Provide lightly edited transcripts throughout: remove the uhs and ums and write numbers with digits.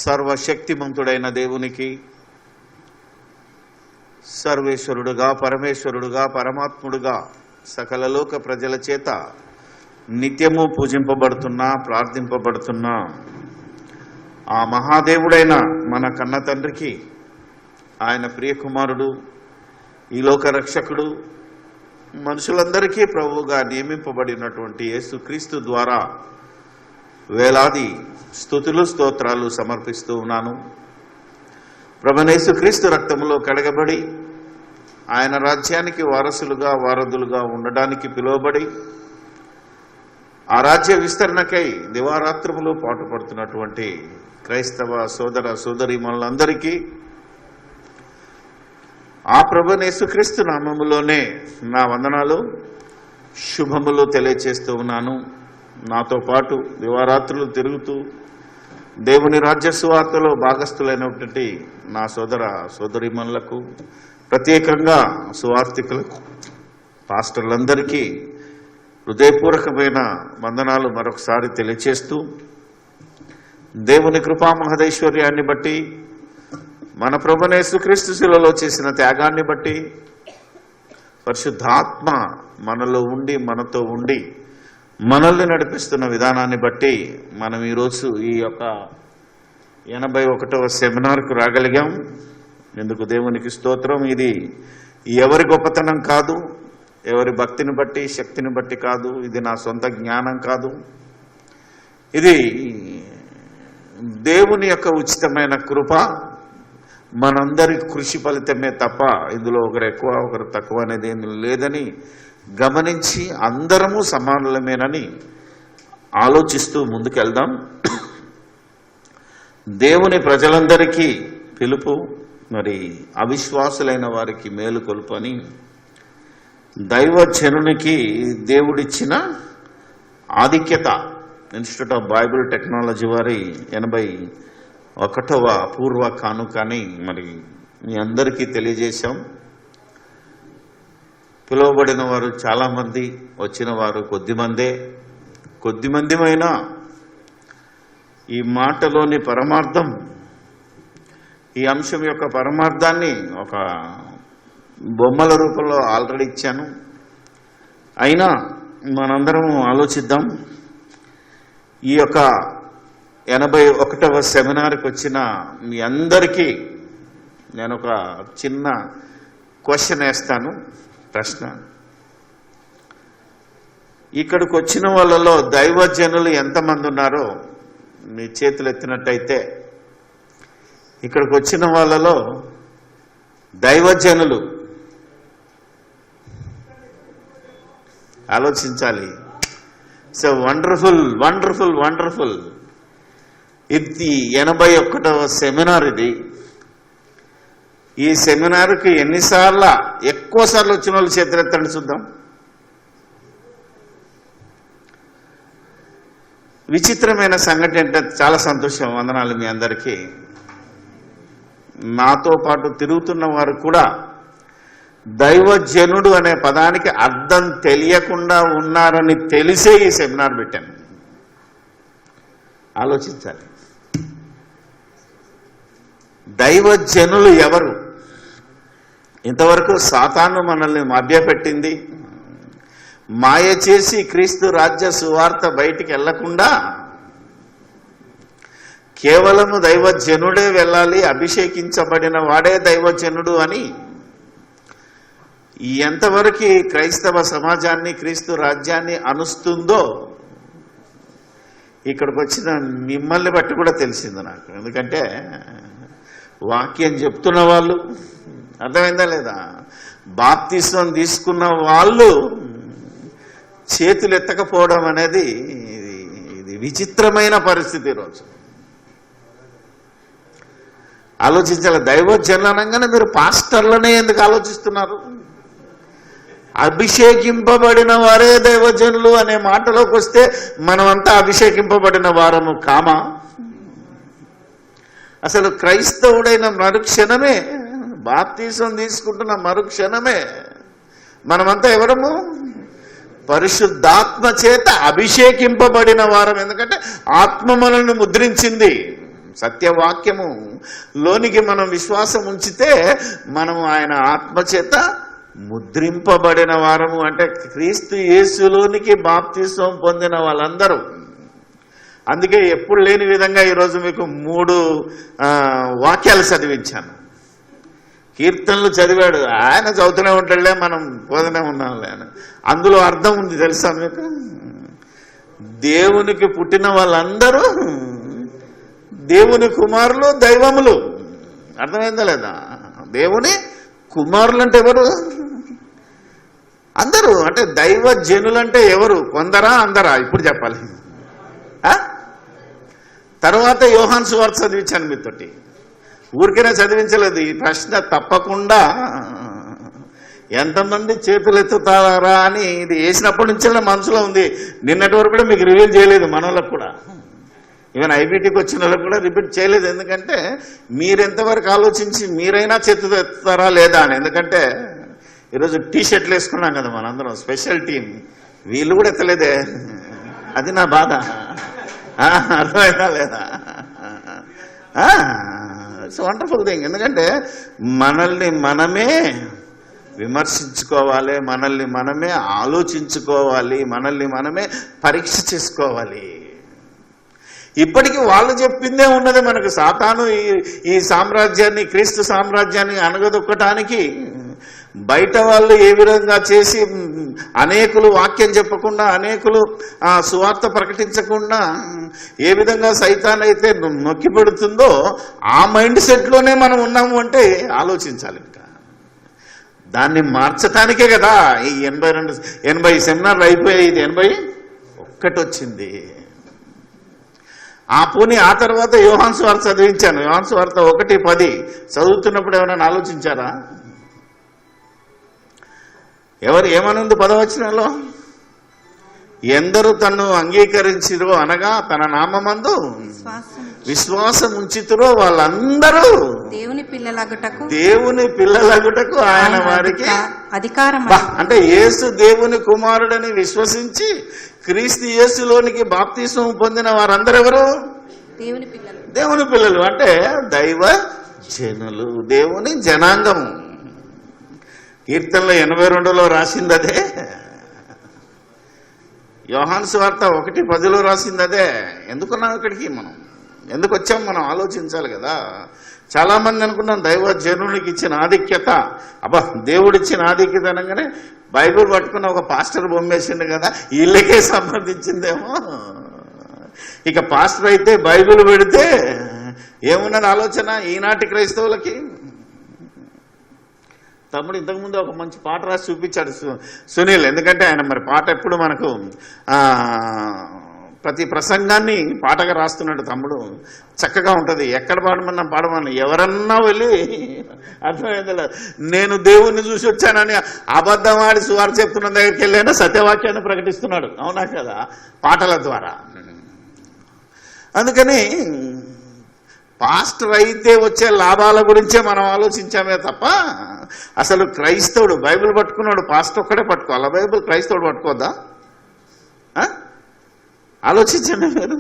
సర్వశక్తిమంతుడైన దేవునికి, సర్వేశ్వరుడుగా, పరమేశ్వరుడుగా, పరమాత్ముడుగా సకల లోక ప్రజల చేత నిత్యము పూజింపబడుతున్నా, ప్రార్థింపబడుతున్నా ఆ మహాదేవుడైన మన కన్న తండ్రికి, ఆయన ప్రియకుమారుడు, ఈ లోక రక్షకుడు, మనుషులందరికీ ప్రభువుగా నియమింపబడినటువంటి యేసుక్రీస్తు ద్వారా వేలాది స్తుతులు, స్తోత్రాలు సమర్పిస్తూ ఉన్నాను. ప్రభువైన యేసుక్రీస్తు రక్తములో కడగబడి ఆయన రాజ్యానికి వారసులుగా, వారధులుగా ఉండడానికి పిలువబడి ఆ రాజ్య విస్తరణకై దివారాత్రములు పాటుపడుతున్నటువంటి క్రైస్తవ సోదర సోదరీమణులందరికీ ఆ ప్రభువైన యేసుక్రీస్తు నామములోనే నా వందనాలు, శుభములు తెలియచేస్తూ ఉన్నాను. నాతో పాటు దివారాత్రులు తిరుగుతూ దేవుని రాజ్య సువార్తలో భాగస్థులైనటువంటి నా సోదర సోదరీమణులకు, ప్రత్యేకంగా సువార్థికులకు, పాస్టర్లందరికీ హృదయపూర్వకమైన వందనాలు మరొకసారి తెలియచేస్తూ, దేవుని కృపా మహదైశ్వర్యాన్ని బట్టి, మన ప్రభువైన యేసుక్రీస్తు శిలువలో చేసిన త్యాగాన్ని బట్టి, పరిశుద్ధాత్మ మనలో ఉండి, మనతో ఉండి, మనల్ని నడిపిస్తున్న విధానాన్ని బట్టి మనం ఈరోజు ఈ యొక్క 81వ సెమినార్కు రాగలిగాం. ఎందుకు దేవునికి స్తోత్రం. ఇది ఎవరి గొప్పతనం కాదు, ఎవరి భక్తిని బట్టి, శక్తిని బట్టి కాదు, ఇది నా సొంత జ్ఞానం కాదు, ఇది దేవుని యొక్క ఉచితమైన కృప, మనందరి కృషి ఫలితమే తప్ప ఇందులో ఒకరు ఎక్కువ ఒకరు తక్కువ అనేది ఏమి లేదని గమనించి అందరము సమానులమేనని ఆలోచిస్తూ ముందుకెళ్దాం. దేవుని ప్రజలందరికీ పిలుపు, మరి అవిశ్వాసులైన వారికి మేలు కొలుపు అని దైవజనునికి దేవుడిచ్చిన ఆధిక్యత ఇన్స్టిట్యూట్ ఆఫ్ బైబిల్ టెక్నాలజీ వారి 81వ పూర్వ కానుకని మరి మీ అందరికీ తెలియజేశాం. పిలువబడిన వారు చాలామంది, వచ్చిన వారు కొద్దిమందిమైనా ఈ మాటలోని పరమార్థం, ఈ అంశం యొక్క పరమార్థాన్ని ఒక బొమ్మల రూపంలో ఆల్రెడీ ఇచ్చాను. అయినా మనందరం ఆలోచిద్దాం. ఈ యొక్క 81వ సెమినార్కి వచ్చిన మీ అందరికీ నేను ఒక చిన్న క్వశ్చన్ వేస్తాను, ప్రశ్న. ఇక్కడికి వచ్చిన వాళ్ళలో దైవజనులు ఎంతమంది ఉన్నారో మీ చేతులు ఎత్తినట్టయితే, ఇక్కడికి వచ్చిన వాళ్ళలో దైవజనులు ఆలోచించాలి. So wonderful wonderful wonderful. ఇది 81వ సెమినార్. ఇది ఈ సెమినార్కి ఎన్నిసార్లు, ఎక్కువ సార్లు వచ్చిన వాళ్ళు చేతులెత్తండి చూద్దాం. విచిత్రమైన సంఘటన ఏంటంటే, చాలా సంతోషం, వందనాలు మీ అందరికీ. నాతో పాటు తిరుగుతున్న వారు కూడా దైవజనుడు అనే పదానికి అర్థం తెలియకుండా ఉన్నారని తెలిసే ఈ సెమినార్ పెట్టాను. ఆలోచించాలి. దైవజనులు ఎవరు? ఇంతవరకు సాతాను మనల్ని మభ్యపెట్టింది, మాయ చేసి క్రీస్తు రాజ్య సువార్త బయటికి వెళ్లకుండా కేవలము దైవజనుడే వెళ్ళాలి, అభిషేకించబడిన వాడే దైవజనుడు అని ఎంతవరకు క్రైస్తవ సమాజాన్ని, క్రీస్తు రాజ్యాన్ని అనుస్తుందో ఇక్కడికి వచ్చిన మిమ్మల్ని బట్టి కూడా తెలిసింది నాకు. ఎందుకంటే వాక్యం చెప్తున్న వాళ్ళు, అర్థమైందా లేదా, బాప్తిస్మం తీసుకున్న వాళ్ళు చేతులు ఎత్తకపోవడం అనేది ఇది విచిత్రమైన పరిస్థితి. ఈరోజు ఆలోచించాలి. దైవజనులు అనగానే మీరు పాస్టర్లనే ఎందుకు ఆలోచిస్తున్నారు? అభిషేకింపబడిన వారే దైవజనులు అనే మాటలోకి వస్తే మనమంతా అభిషేకింపబడిన వారము కామా? అసలు క్రైస్తవుడైన మరుక్షణమే, బాప్తిసం తీసుకుంటున్న మరుక్షణమే మనమంతా ఎవరము? పరిశుద్ధాత్మ చేత అభిషేకింపబడిన వారం. ఎందుకంటే ఆత్మ మనల్ని ముద్రించింది. సత్యవాక్యము లోనికి మనం విశ్వాసం ఉంచితే మనం ఆయన ఆత్మచేత ముద్రింపబడిన వారము. అంటే క్రీస్తు యేసులోనికి బాప్తిస్మం పొందిన వాళ్ళందరూ. అందుకే ఎప్పుడు లేని విధంగా ఈరోజు మీకు 3 వాక్యాలు చదివించాను. కీర్తనలు చదివాడు, ఆయన చదువుతూనే ఉంటాడులే, మనం పోతూనే ఉన్నాంలే. అందులో అర్థం ఉంది తెలుసా మీకు? దేవునికి పుట్టిన వాళ్ళందరూ దేవుని కుమారులు, దైవములు. అర్థమైందా లేదా? దేవుని కుమారులు అంటే ఎవరు? అందరూ. అంటే దైవ జనులంటే ఎవరు? కొందరా అందరా? ఇప్పుడు చెప్పాలి. తర్వాత యోహాను సువార్త చదివించాను మీతోటి. ఊరికైనా చదివించలేదు. ఈ ప్రశ్న తప్పకుండా ఎంతమంది చేతులు ఎత్తుతారా అని ఇది వేసినప్పటి నుంచి మనసులో ఉంది. నిన్నటి వరకు కూడా మీకు రివీల్ చేయలేదు. మన వాళ్ళకు కూడా, ఈవెన్ ఐబీటీకి వచ్చిన వాళ్ళకు కూడా రిపీట్ చేయలేదు. ఎందుకంటే మీరెంతవరకు ఆలోచించి మీరైనా చేతులు ఎత్తుతారా లేదా అని. ఎందుకంటే ఈరోజు టీషర్ట్లు వేసుకున్నాం కదా మనందరం, స్పెషల్ టీం. వీళ్ళు కూడా ఎత్తలేదే, అది నా బాధ. అర్థమైనా లేదా? It's wonderful thing. ఎందుకంటే మనల్ని మనమే విమర్శించుకోవాలి, మనల్ని మనమే ఆలోచించుకోవాలి, మనల్ని మనమే పరీక్ష చేసుకోవాలి. ఇప్పటికీ వాళ్ళు చెప్పిందే ఉన్నది మనకు. సాతాను ఈ సామ్రాజ్యాన్ని, క్రీస్తు సామ్రాజ్యాన్ని అణగదొక్కటానికి బయట వాళ్ళు ఏ విధంగా చేసి అనేకులు వాక్యం చెప్పకుండా, అనేకులు సువార్త ప్రకటించకుండా ఏ విధంగా సైతాన్ అయితే నొక్కి పెడుతుందో ఆ మైండ్ సెట్లోనే మనం ఉన్నాము అంటే ఆలోచించాలి. ఇంకా దాన్ని మార్చటానికే కదా ఈ 80 సెమినార్లు అయిపోయాయి. ఇది 81 వచ్చింది. ఆ తర్వాత యోహాను సువార్త చదివించాను. యోహాను సువార్త 1:10 చదువుతున్నప్పుడు ఎవరైనా ఆలోచించారా? ఎవరు ఏమనుంది 10వ వచనంలో? ఎందరు తన్ను అంగీకరించిరో అనగా తన నామమందు విశ్వాసం ఉంచితురో వాళ్ళందరూ దేవుని పిల్లలగుటకు ఆయన వారికి అధికారం. అంటే యేసు దేవుని కుమారుడని విశ్వసించి క్రీస్తు యేసులోనికి బాప్తిస్మం పొందిన వారందరూ ఎవరు? దేవుని పిల్లలు. అంటే దైవ జనులు, దేవుని జనాంగం. కీర్తనలో 82లో రాసింది అదే. యోహాను సువార్త 1:10లో రాసింది అదే. ఎందుకున్నాం ఇక్కడికి? మనం ఎందుకు వచ్చాం? మనం ఆలోచించాలి కదా. చాలా మంది అనుకున్నాం దైవ జనునికి ఇచ్చిన ఆధిక్యత, అబ్బా దేవుడిచ్చిన ఆధిక్యత అనగానే బైబిల్ పట్టుకున్న ఒక పాస్టర్ బొమ్మేసిండు కదా, వీళ్ళకే సంబంధించిందేమో. ఇక పాస్టర్ అయితే బైబిల్ పెడితే ఏమున్నది ఆలోచన ఈనాటి క్రైస్తవులకి? తమ్ముడు ఇంతకుముందు ఒక మంచి పాట రాసి చూపించాడు సునీల్. ఎందుకంటే ఆయన మరి పాట ఎప్పుడు మనకు ప్రతి ప్రసంగాన్ని పాటగా రాస్తున్నాడు తమ్ముడు. చక్కగా ఉంటుంది. ఎక్కడ పాడమన్నా ఎవరన్నా వెళ్ళి అర్థమైందా? నేను దేవుణ్ణి చూసి వచ్చానని అబద్ధం ఆడి సువార్త చెప్తున్న దగ్గరికి వెళ్ళైనా సత్యవాక్యాన్ని ప్రకటిస్తున్నాడు. అవునా కదా? పాటల ద్వారా. అందుకని పాస్టర్ అయితే వచ్చే లాభాల గురించే మనం ఆలోచించామే తప్ప అసలు క్రైస్తవుడు బైబిల్ పట్టుకున్నాడు పాస్టర్ ఒక్కడే పట్టుకోవాలా? బైబిల్ క్రైస్తవుడు పట్టుకోద్దా? ఆలోచించండి మీరు.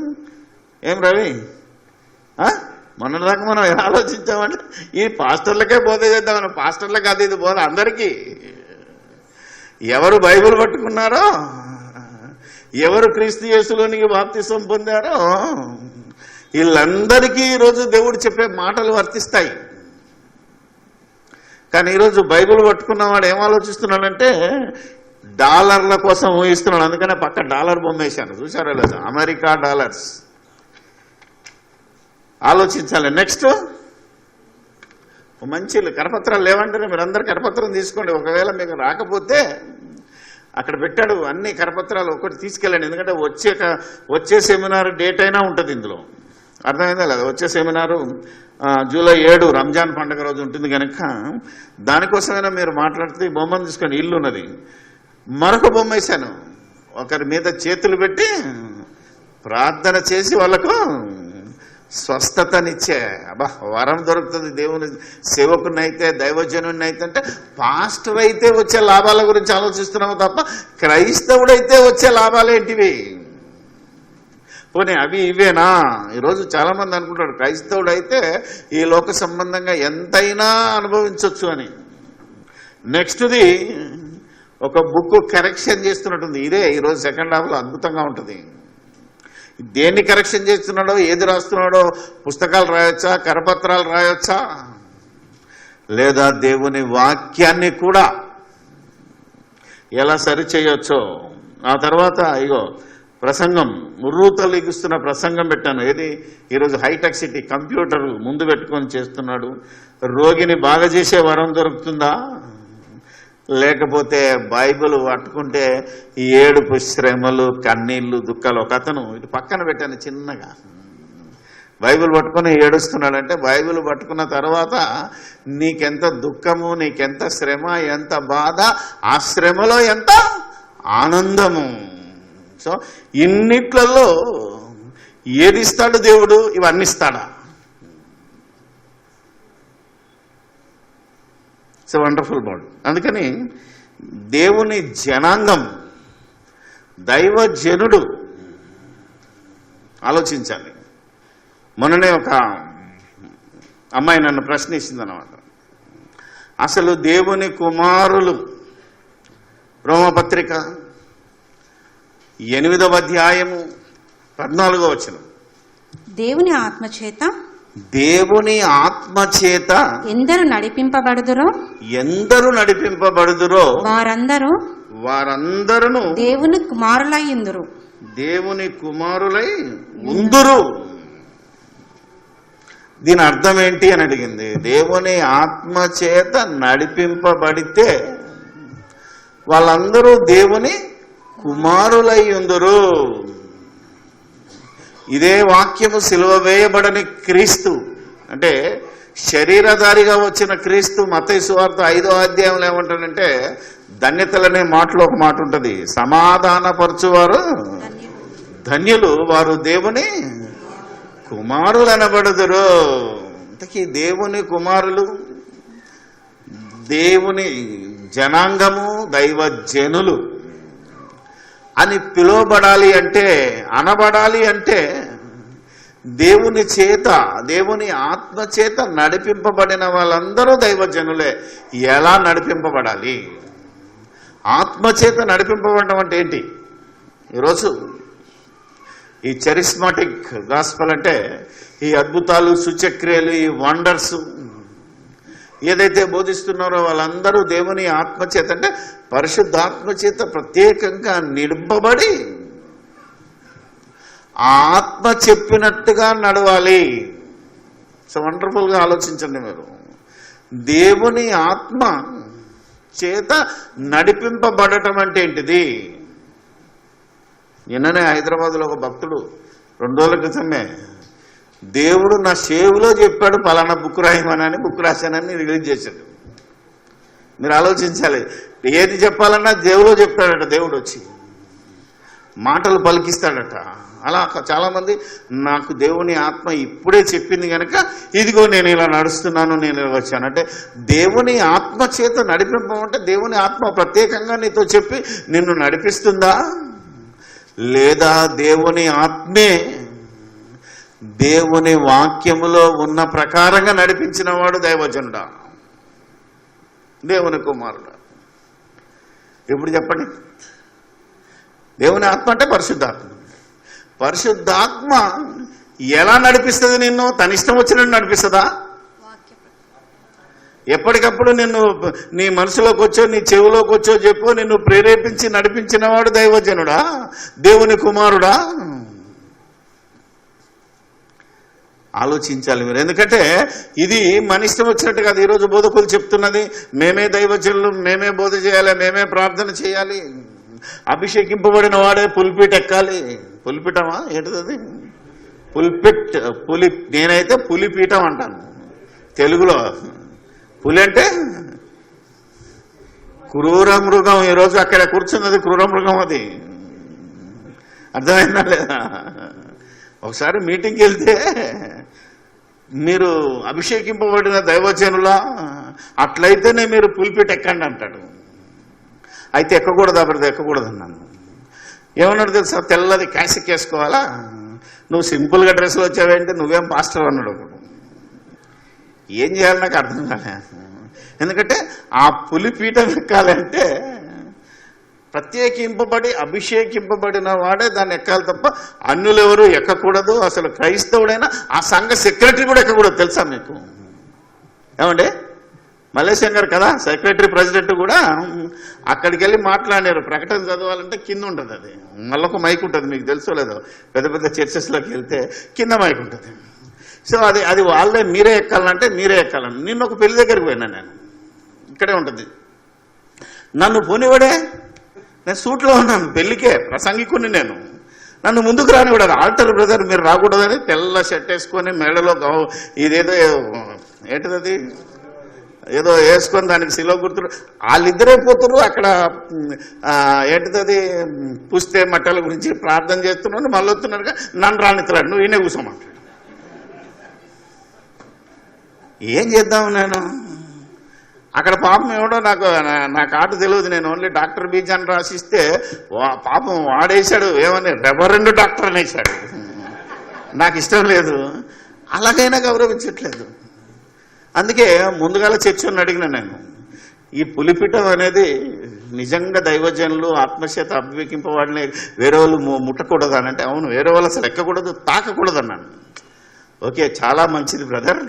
ఏం రవి, మొన్నదాకా మనం ఎలా ఆలోచించామంటే ఈ పాస్టర్లకే బోధ చేద్దామని. పాస్టర్లకు అది ఇది బోధ అందరికీ. ఎవరు బైబిల్ పట్టుకున్నారో, ఎవరు క్రీస్తు యేసులోనికి బాప్తిస్మం పొందారో వీళ్ళందరికీ ఈరోజు దేవుడు చెప్పే మాటలు వర్తిస్తాయి. కానీ ఈరోజు బైబిల్ పట్టుకున్నవాడు ఏం ఆలోచిస్తున్నాడంటే డాలర్ల కోసం ఊహిస్తున్నాడు. అందుకనే పక్క డాలర్ బొమ్మ వేశాను, చూసారా లేదా? America dollars. ఆలోచించాలి. నెక్స్ట్ మంచి కరపత్రాలు లేవంటేనే మీరందరూ కరపత్రం తీసుకోండి. ఒకవేళ మీకు రాకపోతే అక్కడ పెట్టాడు అన్ని కరపత్రాలు ఒకటి తీసుకెళ్ళండి. ఎందుకంటే వచ్చే సెమినార్ డేట్ అయినా ఉంటుంది ఇందులో. అర్థమైందా లేదా? వచ్చే సెమినారు జూలై 7 రంజాన్ పండుగ రోజు ఉంటుంది కనుక దానికోసమైనా మీరు మాట్లాడితే ఈ బొమ్మను తీసుకొని ఇల్లు ఉన్నది. మరొక బొమ్మ వేశాను. ఒకరి మీద చేతులు పెట్టి ప్రార్థన చేసి వాళ్ళకు స్వస్థతనిచ్చే అబ్బా వరం దొరుకుతుంది. దేవుని సేవకుని అయితే, దైవజనుని అయితే, అంటే పాస్టర్ అయితే వచ్చే లాభాల గురించి ఆలోచిస్తున్నాము తప్ప క్రైస్తవుడైతే వచ్చే లాభాలు ఏంటివి? పోనీ అవి ఇవేనా? ఈరోజు చాలామంది అనుకుంటాడు క్రైస్తవుడు అయితే ఈ లోక సంబంధంగా ఎంతైనా అనుభవించవచ్చు అని. నెక్స్ట్ది ఒక బుక్ కరెక్షన్ చేస్తున్నట్టుంది. ఇదే ఈరోజు సెకండ్ హాఫ్లో అద్భుతంగా ఉంటుంది. దేన్ని కరెక్షన్ చేస్తున్నాడో, ఏది రాస్తున్నాడో, పుస్తకాలు రాయొచ్చా, కరపత్రాలు రాయొచ్చా, లేదా దేవుని వాక్యాన్ని కూడా ఎలా సరిచేయొచ్చో. ఆ తర్వాత ఇగో ప్రసంగం, ముర్రూతలిగిస్తున్న ప్రసంగం పెట్టాను. ఏది ఈరోజు హైటెక్ సిటీ కంప్యూటర్ ముందు పెట్టుకొని చేస్తున్నాడు. రోగిని బాగా చేసే వరం దొరుకుతుందా? లేకపోతే బైబిల్ పట్టుకుంటే ఏడుపు, శ్రమలు, కన్నీళ్లు, దుఃఖాలు. ఒక అతను ఇటు పక్కన పెట్టాను చిన్నగా, బైబిల్ పట్టుకొని ఏడుస్తున్నాడంటే బైబిల్ పట్టుకున్న తర్వాత నీకెంత దుఃఖము, నీకెంత శ్రమ, ఎంత బాధ, ఆ శ్రమలో ఎంత ఆనందము. సో ఇన్నిట్లలో ఏది ఇస్తాడు దేవుడు? ఇవన్నీ ఇస్తాడా? It's wonderful word. అందుకని దేవుని జనాంగం, దైవజనుడు ఆలోచించాలి. మొన్ననే ఒక అమ్మాయి నన్ను ప్రశ్నించిందన్నమాట. అసలు దేవుని కుమారులు, రోమపత్రిక 8వ అధ్యాయము 14వ వచనం, దేవుని ఆత్మచేత ఎందరు నడిపింపబడుదురో వారందరూ దేవుని కుమారులై ఉందురు. దీని అర్థం ఏంటి అని అడిగింది. దేవుని ఆత్మచేత నడిపింపబడితే వాళ్ళందరూ దేవుని కుమారులై ఉందురు. ఇదే వాక్యము సిలువ వేయబడని క్రీస్తు, అంటే శరీరధారిగా వచ్చిన క్రీస్తు. మత్తయి సువార్త 5వ అధ్యాయంలో ఏమంటాడంటే, ధన్యతలనే మాటలో ఒక మాట ఉంటుంది, సమాధానపరచువారు ధన్యులు, వారు దేవుని కుమారులు అనబడుదురు. ఇంతకీ దేవుని కుమారులు, దేవుని జనాంగము, దైవజనులు అని పిలువబడాలి అంటే, అనబడాలి అంటే దేవుని చేత, దేవుని ఆత్మ చేత నడిపింపబడిన వాళ్ళందరూ దైవజనులే. ఎలా నడిపింపబడాలి? ఆత్మచేత నడిపింపబడడం అంటే ఏంటి? ఈరోజు ఈ చరిస్మాటిక్ గాస్పల్ అంటే ఈ అద్భుతాలు, సూచక్రియలు, ఈ వండర్స్ ఏదైతే బోధిస్తున్నారో వాళ్ళందరూ దేవుని ఆత్మచేత, అంటే పరిశుద్ధాత్మచేత ప్రత్యేకంగా నింపబడి ఆత్మ చెప్పినట్టుగా నడవాలి. సో వండర్ఫుల్గా ఆలోచించండి మీరు. దేవుని ఆత్మ చేత నడిపింపబడటం అంటే ఏంటిది? నిన్ననే హైదరాబాద్లో ఒక భక్తుడు 2 రోజుల క్రితమే, దేవుడు నా షేవులో చెప్పాడు పలానా బుక్ రాయమని, బుక్ రాశానని రిలీజ్ చేశాడు. మీరు ఆలోచించాలి, ఏది చెప్పాలన్నా దేవులో చెప్తాడట. దేవుడు వచ్చి మాటలు పలికిస్తాడట. అలా చాలామంది, నాకు దేవుని ఆత్మ ఇప్పుడే చెప్పింది కనుక ఇదిగో నేను ఇలా నడుస్తున్నాను, నేను ఇలా వచ్చాను అంటే, దేవుని ఆత్మ చేత నడిపింపమంటే దేవుని ఆత్మ ప్రత్యేకంగా నీతో చెప్పి నిన్ను నడిపిస్తుందా? లేదా దేవుని ఆత్మే దేవుని వాక్యములో ఉన్న ప్రకారంగా నడిపించిన వాడు దైవజనుడా, దేవుని కుమారుడా? ఇప్పుడు చెప్పండి. దేవుని ఆత్మ అంటే పరిశుద్ధాత్మ. పరిశుద్ధాత్మ ఎలా నడిపిస్తుంది నిన్ను? తన ఇష్టం వచ్చినట్టు నడిపిస్తుందా? ఎప్పటికప్పుడు నిన్ను నీ మనసులోకి వచ్చో, నీ చెవిలోకి వచ్చో చెప్పు నిన్ను ప్రేరేపించి నడిపించిన వాడు దైవజనుడా, దేవుని కుమారుడా? ఆలోచించాలి మీరు. ఎందుకంటే ఇది మన ఇష్టం వచ్చినట్టు కాదు. ఈరోజు బోధకులు చెప్తున్నది, మేమే దైవజనులు, మేమే బోధ చేయాలి, మేమే ప్రార్థన చేయాలి, అభిషేకింపబడిన వాడే పులిపీట ఎక్కాలి. పులిపీఠమా ఏంటిది? పులిపిట్, నేనైతే పులిపీఠం అంటాను తెలుగులో. పులి అంటే క్రూర మృగం. ఈరోజు అక్కడ కూర్చున్నది క్రూర మృగం. అది అర్థమైందా లేదా? ఒకసారి మీటింగ్కి వెళ్తే మీరు అభిషేకింపబడిన దైవజనులా, అట్లయితేనే మీరు పులిపీట ఎక్కండి అంటాడు. అయితే ఎక్కకూడదు, అప్పుడు ఎక్కకూడదు అన్నాను. ఏమన్నాడు తెలుసా? తెల్లది క్యాసిక్ వేసుకోవాలా, నువ్వు సింపుల్గా డ్రెస్లో వచ్చావేంటి, నువ్వేం పాస్టర్ అన్నాడు. ఏం చేయాలి నాకు అర్థం కాలే. ఎందుకంటే ఆ పులిపీఠం ఎక్కాలంటే ప్రత్యేకింపబడి అభిషేకింపబడిన వాడే దాన్ని ఎక్కాలి తప్ప అన్యులు ఎవరు ఎక్కకూడదు. అసలు క్రైస్తవుడైనా ఆ సంఘ సెక్రటరీ కూడా ఎక్కకూడదు. తెలుసా మీకు? ఏమండి, మల్లేశం గారు కదా సెక్రటరీ ప్రెసిడెంట్ కూడా అక్కడికి వెళ్ళి మాట్లాడారు. ప్రకటన చదవాలంటే కింద ఉంటుంది, అది మళ్ళీ ఒక మైక్ ఉంటుంది, మీకు తెలుసో లేదో. పెద్ద పెద్ద చర్చెస్లోకి వెళ్తే కింద మైక్ ఉంటుంది. సో అది వాళ్ళే మీరే ఎక్కాలంటే మీరే ఎక్కాలంటే. నిన్న ఒక పెళ్లి దగ్గరికి పోయినా, నేను ఇక్కడే ఉంటుంది, నన్ను పోనివాడే, నేను సూట్లో ఉన్నాను, పెళ్లికే ప్రసంగికుని నేను, నన్ను ముందుకు రానివాడు. ఆల్టర్ బ్రదర్ మీరు రాకూడదని తెల్ల షర్ట్ వేసుకొని మెడలో ఇదేదో ఏంటిది ఏదో వేసుకొని దానికి శిలో గుర్తులు, వాళ్ళిద్దరే పోతున్నారు అక్కడ. ఏంటిది పుస్తే మట్టల గురించి ప్రార్థన చేస్తున్నాను, మళ్ళీ వస్తున్నారుగా నన్ను రానిత్తలాడు, నువ్వు ఈయనే కూర్చోమంటాడు. ఏం చేద్దాము నేను అక్కడ? పాపం ఎవడో నా కార్డు తెలియదు, నేను ఓన్లీ డాక్టర్ బీజాన్ని రాసిస్తే పాపం వాడేశాడు, ఏమని రెవరెండ్ డాక్టర్ అనేసాడు. నాకు ఇష్టం లేదు, అలాగైనా గౌరవించట్లేదు. అందుకే ముందుగాల చర్చని అడిగిన నేను, ఈ పులిపీఠం అనేది నిజంగా దైవజనులు ఆత్మచేత అభివేకింపవాడిని వేరే వాళ్ళు ముట్టకూడదు అని అంటే, అవును వేరే వాళ్ళు అసలు ఎక్కకూడదు, తాకకూడదు అన్నాను. ఓకే, చాలా మంచిది బ్రదర్,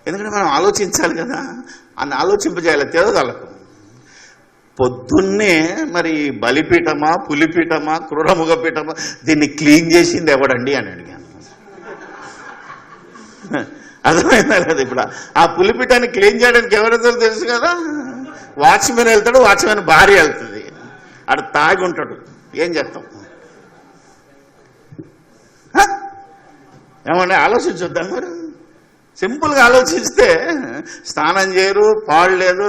ఎందుకంటే మనం ఆలోచించాలి కదా, అని ఆలోచింపజేయాలి. తెలియదు వాళ్ళకు. పొద్దున్నే మరి బలిపీఠమా పులిపీఠమా క్రూరముఖపీఠమా దీన్ని క్లీన్ చేసింది ఎవడండి అని అడిగాను. అర్థమైందా కదా? ఇప్పుడు ఆ పులిపీఠాన్ని క్లీన్ చేయడానికి ఎవరైతే తెలుసు కదా, వాచ్మెన్ వెళ్తాడు, వాచ్మెన్ భార్య వెళ్తుంది, ఆడు తాగి ఉంటాడు, ఏం చేస్తాం? ఏమన్నా ఆలోచించొద్దాం మరి? సింపుల్గా ఆలోచిస్తే స్నానం చేయరు, పాడు లేదు,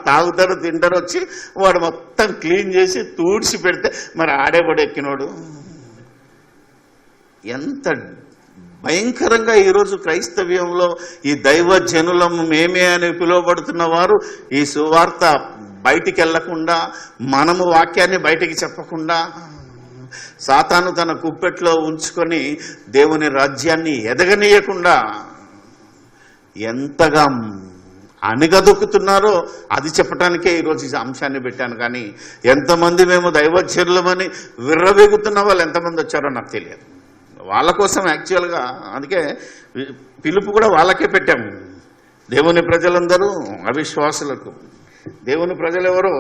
తాగుతారు, తింటారు, వచ్చి వాడు మొత్తం క్లీన్ చేసి తూడ్చి పెడితే మరి ఆడేవాడు ఎక్కినోడు. ఎంత భయంకరంగా ఈరోజు క్రైస్తవ్యంలో ఈ దైవజనులం మేమే అని పిలువబడుతున్న వారు ఈ సువార్త బయటికి వెళ్లకుండా, మనము వాక్యాన్ని బయటికి చెప్పకుండా, సాతాను తన కుప్పెట్లో ఉంచుకొని దేవుని రాజ్యాన్ని ఎదగనీయకుండా ఎంతగా అణిగదొక్కుతున్నారో అది చెప్పడానికే ఈరోజు ఈ అంశాన్ని పెట్టాను. కానీ ఎంతమంది మేము దైవజనులమని విర్రవీగుతున్న వాళ్ళు ఎంతమంది వచ్చారో నాకు తెలియదు. వాళ్ళ కోసం యాక్చువల్గా అందుకే పిలుపు కూడా వాళ్ళకే పెట్టాము. దేవుని ప్రజలందరూ అవిశ్వాసులకు, దేవుని ప్రజలు ఎవరో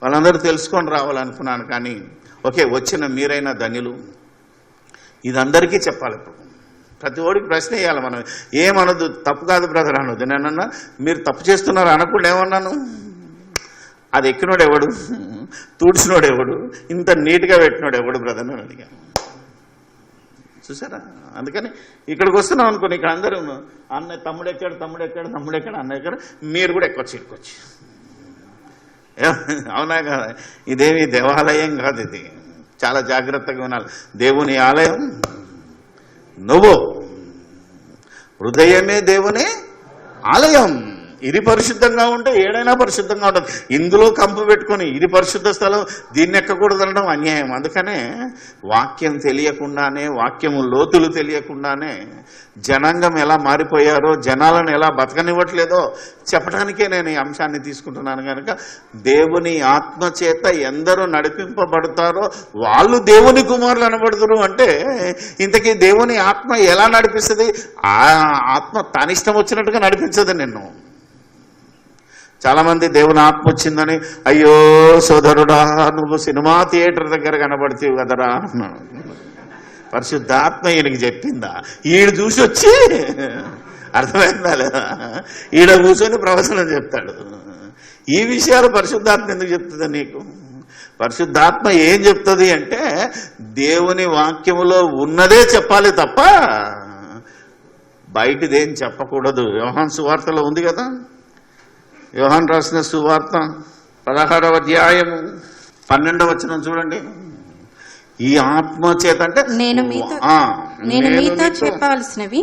వాళ్ళందరూ తెలుసుకొని రావాలనుకున్నాను. కానీ ఓకే, వచ్చిన మీరైనా ధన్యులు. ఇది అందరికీ చెప్పాలి. ఇప్పుడు ప్రతి ఓడికి ప్రశ్న వేయాలి. మనం ఏమనొద్దు, తప్పు కాదు బ్రదర్ అనొద్దు. నేనన్నా మీరు తప్పు చేస్తున్నారు అనకుండా ఏమన్నాను? అది ఎక్కినోడు ఎవడు, తూడ్చినోడు ఎవడు, ఇంత నీట్గా పెట్టినోడు ఎవడు బ్రదర్ అని అడిగాను. చూసారా? అందుకని ఇక్కడికి వస్తున్నాం అనుకోని, ఇక్కడ అందరూ అన్నయ్య తమ్ముడు ఎక్కాడు, తమ్ముడు ఎక్కాడు, తమ్ముడు ఎక్కాడు, అన్నయ్య ఎక్కాడు, మీరు కూడా ఎక్కొచ్చి ఇక్కడికొచ్చి. అవునా కదా? ఇదేమి దేవాలయం కాదు, ఇది చాలా జాగ్రత్తగా ఉండాలి. దేవుని ఆలయం నువ్వు, హృదయమే దేవుని ఆలయం. ఇది పరిశుద్ధంగా ఉంటే ఏడైనా పరిశుద్ధంగా ఉంటుంది. ఇందులో కంపు పెట్టుకొని ఇది పరిశుద్ధ స్థలం, దీన్ని ఎక్కకూడదు అనడం అన్యాయం. అందుకనే వాక్యం తెలియకుండానే, వాక్యము లోతులు తెలియకుండానే జనాంగం ఎలా మారిపోయారో, జనాలను ఎలా బతకనివ్వట్లేదో చెప్పడానికే నేను ఈ అంశాన్ని తీసుకుంటున్నాను. కనుక దేవుని ఆత్మ చేత ఎందరూ నడిపింపబడతారో వాళ్ళు దేవుని కుమారులు అనబడతారు. అంటే ఇంతకీ దేవుని ఆత్మ ఎలా నడిపిస్తుంది? ఆ ఆత్మ తన ఇష్టం వచ్చినట్టుగా నడిపించదు నిన్ను. చాలా మంది దేవుని ఆత్మ వచ్చిందని, అయ్యో సోదరుడా నువ్వు సినిమా థియేటర్ దగ్గర కనబడితేవు కదరా అన్నాడు. పరిశుద్ధాత్మ ఈయనకి చెప్పిందా? ఈయన చూసి వచ్చి అర్థమైందా లేదా? ఈడ కూర్చొని ప్రవచనం చెప్తాడు. ఈ విషయాలు పరిశుద్ధాత్మ ఎందుకు చెప్తుంది నీకు? పరిశుద్ధాత్మ ఏం చెప్తుంది అంటే దేవుని వాక్యములో ఉన్నదే చెప్పాలి తప్ప బయటిదేం చెప్పకూడదు. యోహాను సువార్తలో ఉంది కదా, యోహాను రాసిన సువార్త 16వ అధ్యాయము 12వ వచనం చూడండి. ఈ ఆత్మ చేత అంటే నేను మీతో చెప్పవలసినవి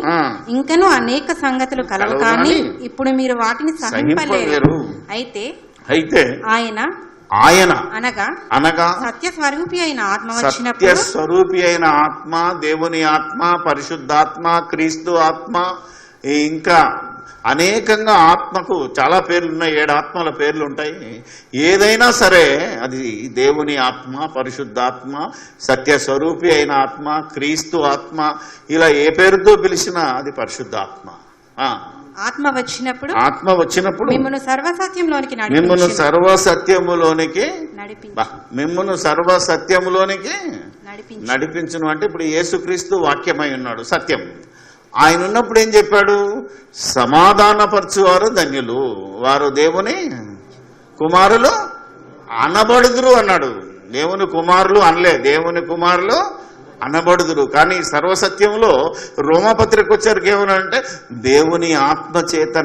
ఇంకనూ అనేక సంగతులు కలవు, కానీ ఇప్పుడు మీరు వాటిని సహింపలేరు. అయితే ఆయన ఆయన అనగా సత్య స్వరూపి అయిన ఆత్మ సత్య వచ్చినప్పుడు స్వరూపి అయిన ఆత్మ, దేవుని ఆత్మ, పరిశుద్ధాత్మ, క్రీస్తు ఆత్మ, ఇంకా అనేకంగా ఆత్మకు చాలా పేర్లు ఉన్నాయి, 7 ఆత్మల పేర్లు ఉంటాయి. ఏదైనా సరే అది దేవుని ఆత్మ, పరిశుద్ధాత్మ, సత్య స్వరూపి అయిన ఆత్మ, క్రీస్తు ఆత్మ, ఇలా ఏ పేరుతో పిలిచినా అది పరిశుద్ధాత్మ. ఆత్మ వచ్చినప్పుడు మిమ్మును సర్వసత్యంలోనికి నడిపించును అంటే ఇప్పుడు యేసుక్రీస్తు వాక్యమై ఉన్నాడు, సత్యం. ఆయన ఉన్నప్పుడు ఏం చెప్పాడు? సమాధానపరచువారు ధన్యులు, వారు దేవుని కుమారులు అనబడుదురు అన్నాడు. దేవుని కుమారులు అనలే, దేవుని కుమారులు అనబడుదురు. కానీ సర్వసత్యంలో రోమపత్రిక వచ్చరికి ఏమనంటే దేవుని ఆత్మ చేత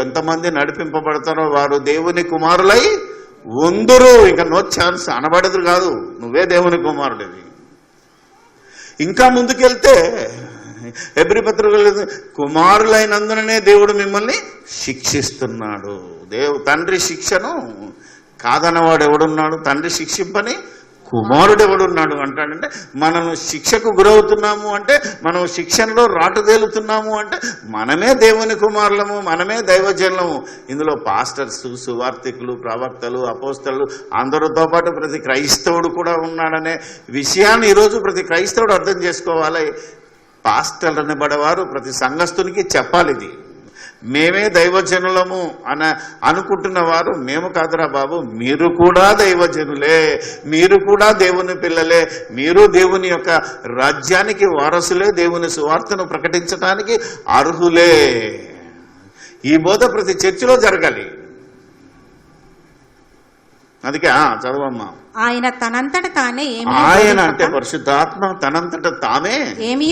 ఎంతమంది నడిపింపబడతారో వారు దేవుని కుమారులై ఉందురు. ఇక నో ఛాన్స్, అనబడదురు కాదు, నువ్వే దేవుని కుమారుడివి. ఇంకా ముందుకెళ్తే హెబ్రీ పత్రికలో కుమారులైనందుననే దేవుడు మిమ్మల్ని శిక్షిస్తున్నాడు. తండ్రి శిక్షను కాదన్నవాడు ఎవడున్నాడు? తండ్రి శిక్షింపని కుమారుడు ఎవడున్నాడు అంటాడంటే, మనం శిక్షకు గురవుతున్నాము అంటే, మనం శిక్షణలో రాటుదేలుతున్నాము అంటే మనమే దేవుని కుమారులము, మనమే దైవజనులము. ఇందులో పాస్టర్స్, సువార్థికులు, ప్రవక్తలు, అపోస్తలు అందరితో పాటు ప్రతి క్రైస్తవుడు కూడా ఉన్నాడనే విషయాన్ని ఈరోజు ప్రతి క్రైస్తవుడు అర్థం చేసుకోవాలి. పాస్టర్లు అనబడేవారు ప్రతి సంఘస్థునికి చెప్పాలి. ఇది మేమే దైవజనులము అనుకుంటున్న వారు మేము కాదురా బాబు, మీరు కూడా దైవజనులే, మీరు కూడా దేవుని పిల్లలే, మీరు దేవుని యొక్క రాజ్యానికి వారసులే, దేవుని సువార్తను ప్రకటించడానికి అర్హులే. ఈ బోధ ప్రతి చర్చిలో జరగాలి. అందుకే చదవమ్మా. ఆయన తనంతట తానే ఆయన అంటే పరిశుద్ధాత్మ తనంతట తానే ఏమీ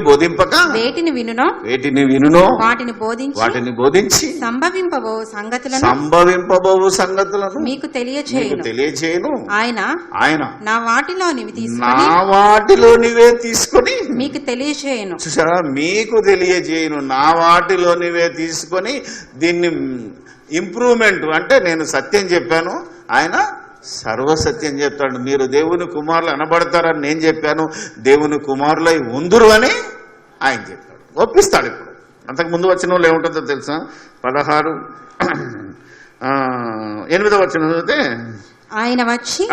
బోధింపక వేటిని వినునో వాటిని బోధించి సంభవింపబోవు సంగతులను మీకు తెలియచేయును. ఆయన నా వాటిలోనివే తీసుకొని మీకు తెలియచేయును. చూసారా, మీకు తెలియజేయును, నా వాటిలోనివే తీసుకొని దీన్ని ఇంప్రూవ్మెంట్ అంటే నేను సత్యం చెప్పాను, ఆయన సర్వసత్యం చెప్తాడు. మీరు దేవుని కుమారులు అనబడతారని నేను చెప్పాను, దేవుని కుమారులై ఉందురు అని ఆయన చెప్పాడు. ఒప్పిస్తాడు. ఇప్పుడు అంతకు ముందు వచ్చిన వాళ్ళు ఏముంటుందో తెలుసా? 8వ వచనం చదివితే ఆయన వచ్చి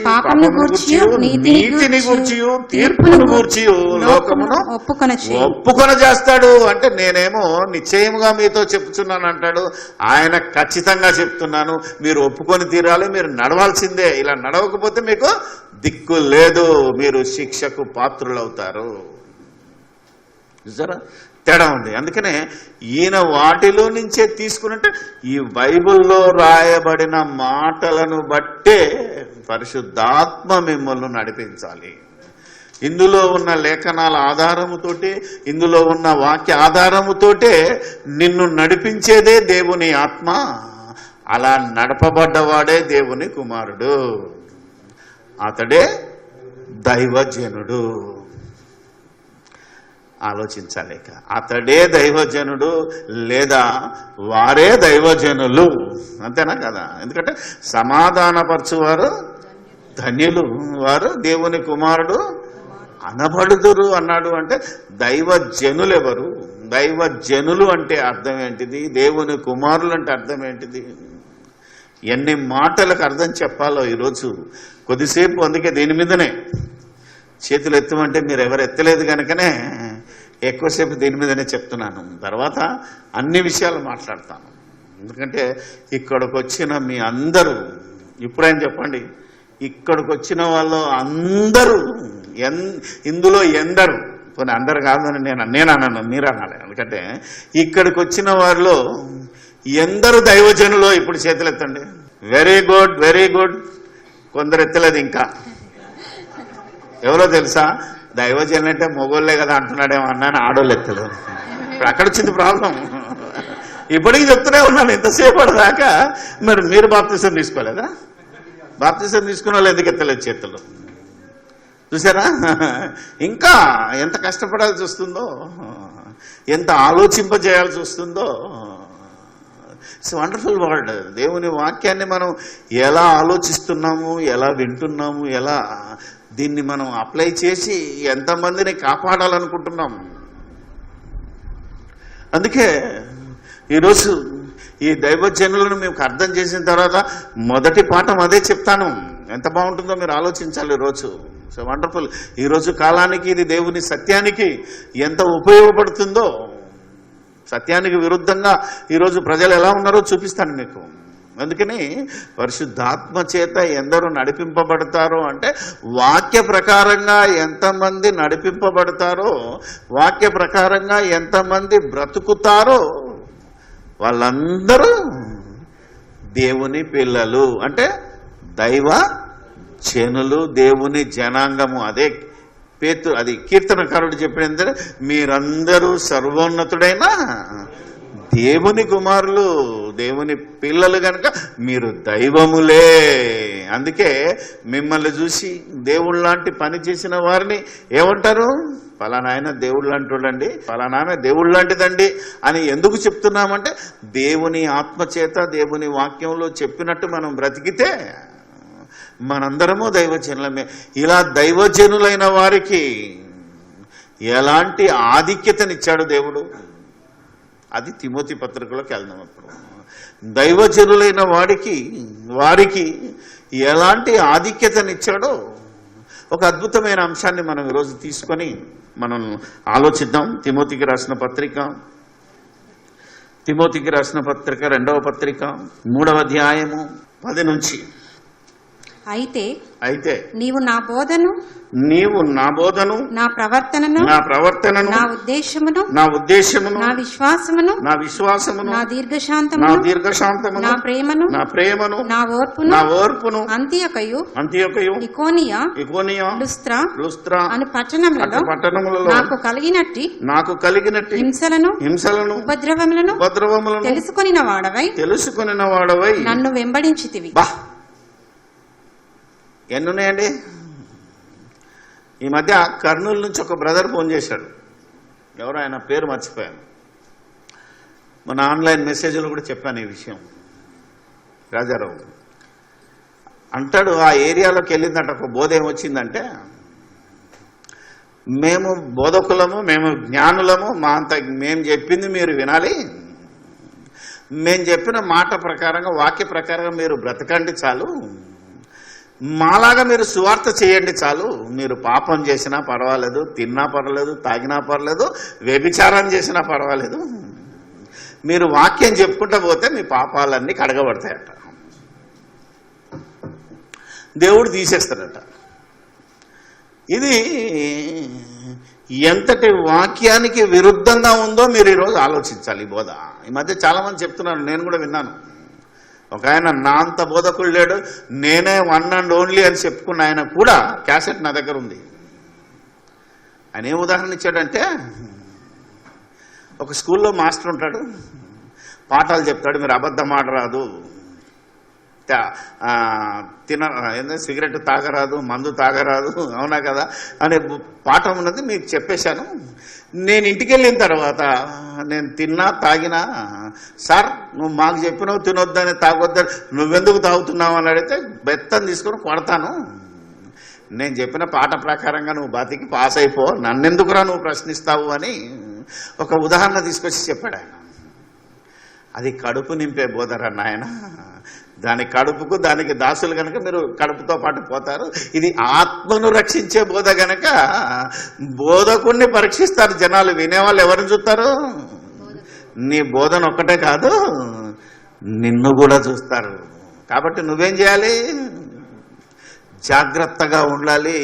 పాపమును గూర్చియు నీతిని గూర్చియు తీర్పును గూర్చియు లోకమును ఒప్పుకొన చేస్తాడు. అంటే నేనేమో నిశ్చయముగా మీతో చెప్తున్నాను అంటాడు, ఆయన ఖచ్చితంగా చెప్తున్నాను, మీరు ఒప్పుకొని తీరాలి, మీరు నడవాల్సిందే. ఇలా నడవకపోతే మీకు దిక్కు లేదు, మీరు శిక్షకు పాత్రులవుతారు. చూసారా, తేడా ఉంది. అందుకనే ఈయన వాటిలో నుంచే తీసుకున్నట్టే ఈ బైబిల్లో రాయబడిన మాటలను బట్టే పరిశుద్ధాత్మ మిమ్మల్ని నడిపించాలి. ఇందులో ఉన్న లేఖనాల ఆధారముతోటే, ఇందులో ఉన్న వాక్య ఆధారముతోటే నిన్ను నడిపించేదే దేవుని ఆత్మ. అలా నడపబడ్డవాడే దేవుని కుమారుడు, అతడే దైవజనుడు. ఆలోచించలేక అతడే దైవజనుడు లేదా వారే దైవజనులు, అంతేనా కదా? ఎందుకంటే సమాధానపరచువారు ధన్యులు, వారు దేవుని కుమారుడు అనబడుదురు అన్నాడు. అంటే దైవజనులు ఎవరు? దైవజనులు అంటే అర్థం ఏంటిది? దేవుని కుమారులు అంటే అర్థం ఏంటిది? ఎన్ని మాటలకు అర్థం చెప్పాలో ఈరోజు కొద్దిసేపు, అందుకే దీని మీదనే చేతులు ఎత్తమంటే మీరు ఎవరు ఎత్తలేదు కనుకనే ఎక్కువసేపు దీని మీదనే చెప్తున్నాను. తర్వాత అన్ని విషయాలు మాట్లాడతాను. ఎందుకంటే ఇక్కడికి వచ్చిన మీ అందరూ, ఇప్పుడేం చెప్పండి, ఇక్కడికి వచ్చిన వాళ్ళు అందరూ ఇందులో ఎందరు, కొన్ని అందరు కాదని నేను అన్నాను, మీరు అనాలి. ఎందుకంటే ఇక్కడికి వచ్చిన వారిలో ఎందరు దైవజనులో ఇప్పుడు చేతులు ఎత్తండి. Very good, very good. కొందరు ఎత్తలేదు ఇంకా. ఎవరో తెలుసా? దైవజనులు అంటే మొగోళ్ళే కదా అంటున్నాడేమో అన్నాను, ఆడోళ్ళు ఎత్తలేదు. ఇప్పుడు అక్కడ వచ్చింది ప్రాబ్లం. ఇప్పటికీ చెప్తూనే ఉన్నాను ఇంతసేపటి దాకా. మరి మీరు బాప్తిసం తీసుకోలేదా? బాప్తిసం తీసుకున్న వాళ్ళు ఎందుకు ఎత్తలేదు చేతులు? చూసారా, ఇంకా ఎంత కష్టపడాల్సి వస్తుందో, ఎంత ఆలోచింపజేయాల్సి వస్తుందో ఇట్స్ వండర్ఫుల్ వర్డ్. దేవుని వాక్యాన్ని మనం ఎలా ఆలోచిస్తున్నాము, ఎలా వింటున్నాము, ఎలా దీన్ని మనం అప్లై చేసి ఎంతమందిని కాపాడాలనుకుంటున్నాం. అందుకే ఈరోజు ఈ దైవజనులను మీకు అర్థం చేసిన తర్వాత మొదటి పాఠం అదే చెప్తాను. ఎంత బాగుంటుందో మీరు ఆలోచించాలి ఈరోజు. So wonderful. ఈరోజు కాలానికి ఇది దేవుని సత్యానికి ఎంత ఉపయోగపడుతుందో, సత్యానికి విరుద్ధంగా ఈరోజు ప్రజలు ఎలా ఉన్నారో చూపిస్తాను మీకు. అందుకని పరిశుద్ధాత్మ చేత ఎందరూ నడిపింపబడతారో అంటే వాక్య ప్రకారంగా ఎంతమంది నడిపింపబడతారో, వాక్య ప్రకారంగా ఎంతమంది బ్రతుకుతారో వాళ్ళందరూ దేవుని పిల్లలు, అంటే దైవ జనులు, దేవుని జనాంగము. అదే అది కీర్తనకారుడు చెప్పిన మీరందరూ సర్వోన్నతుడైన దేవుని కుమారులు, దేవుని పిల్లలు కనుక మీరు దైవములే. అందుకే మిమ్మల్ని చూసి దేవుళ్ళ లాంటి పని చేసిన వారిని ఏమంటారు? పలానా ఆయన దేవుడు లాంటివాడండి, పలానా ఆమె దేవుడు లాంటిదండి అని ఎందుకు చెప్తున్నామంటే దేవుని ఆత్మచేత దేవుని వాక్యంలో చెప్పినట్టు మనం బ్రతికితే మనందరము దైవజనులమే. ఇలా దైవజనులైన వారికి ఎలాంటి ఆధిక్యతనిచ్చాడు దేవుడు, అది తిమోతి పత్రికలోకి వెళ్దాం. అప్పుడు దైవజనులైన వారికి ఎలాంటి ఆధిక్యతనిచ్చాడో ఒక అద్భుతమైన అంశాన్ని మనం ఈరోజు తీసుకొని మనం ఆలోచిద్దాం. తిమోతికి రాసిన పత్రిక 2వ పత్రిక 3వ అధ్యాయము 10 నుంచి. అయితే నీవు నా బోధను, నా ప్రవర్తనను, నా ఉద్దేశమును, నా విశ్వాసమును, నా దీర్ఘశాంతమును, నా ప్రేమను, నా ఓర్పును అంతియొకయు ఇకోనియ లుస్త్రా అను పట్టణములలో నాకు కలిగినట్టి హింసలను ఉపద్రవములను తెలుసుకొనిన వాడవై నన్ను వెంబడించితివి. ఎన్నున్నాయండి? ఈ మధ్య కర్నూలు నుంచి ఒక బ్రదర్ ఫోన్ చేశాడు. ఎవరో ఆయన పేరు మర్చిపోయాను. మన ఆన్లైన్ మెసేజ్లో కూడా చెప్పాను ఈ విషయం. రాజారావు అంటాడు, ఆ ఏరియాలోకి వెళ్ళిందంట. ఒక బోధ ఏమొచ్చిందంటే, మేము బోధకులము, మేము జ్ఞానులము, మా అంత మేము చెప్పింది మీరు వినాలి, మేము చెప్పిన మాట ప్రకారంగా వాక్య ప్రకారంగా మీరు బ్రతకండి చాలు, మాలాగా మీరు సువార్త చేయండి చాలు, మీరు పాపం చేసినా పర్వాలేదు, తిన్నా పర్వాలేదు, తాగినా పర్వాలేదు, వ్యభిచారం చేసినా పర్వాలేదు, మీరు వాక్యం చెప్పుకుంటూ పోతే మీ పాపాలన్నీ కడగబడతాయట, దేవుడు తీసేస్తాడట. ఇది ఎంతటి వాక్యానికి విరుద్ధంగా ఉందో మీరు ఈరోజు ఆలోచించాలి. ఈ బోధ ఈ మధ్య చాలా మంది చెప్తున్నారు, నేను కూడా విన్నాను. ఒక ఆయన నా అంత బోధకుడు లేడు, నేనే వన్ అండ్ ఓన్లీ అని చెప్పుకున్న ఆయన కూడా క్యాసెట్ నా దగ్గర ఉంది. ఆయన ఏం ఉదాహరణ ఇచ్చాడంటే, ఒక స్కూల్లో మాస్టర్ ఉంటాడు, పాఠాలు చెప్తాడు, మీరు అబద్ధం ఆడరాదు, సిగరెట్ తాగరాదు, మందు తాగరాదు, అవునా కదా అనే పాఠం ఉన్నది మీకు చెప్పేశాను. నేను ఇంటికి వెళ్ళిన తర్వాత నేను తిన్నా తాగినా, సార్ నువ్వు మాకు చెప్పినావు తినొద్దని తాగొద్దని, నువ్వెందుకు తాగుతున్నావు అని అడిగితే బెత్తం తీసుకొని కొడతాను, నేను చెప్పిన పాఠ ప్రకారంగా నువ్వు బతికి పాస్ అయిపో, నన్నెందుకురా నువ్వు ప్రశ్నిస్తావు అని ఒక ఉదాహరణ తీసుకొచ్చి చెప్పాడు ఆయన. అది కడుపు నింపే బోధరా నాయన, దాని కడుపుకు దానికి దాసులు కనుక మీరు కడుపుతో పాటు పోతారు. ఇది ఆత్మను రక్షించే బోధ గనక బోధకుణ్ణి పరీక్షిస్తారు జనాలు. వినేవాళ్ళు ఎవరిని చూస్తారు? నీ బోధన ఒక్కటే కాదు, నిన్ను కూడా చూస్తారు. కాబట్టి నువ్వేం చేయాలి? జాగ్రత్తగా ఉండాలి.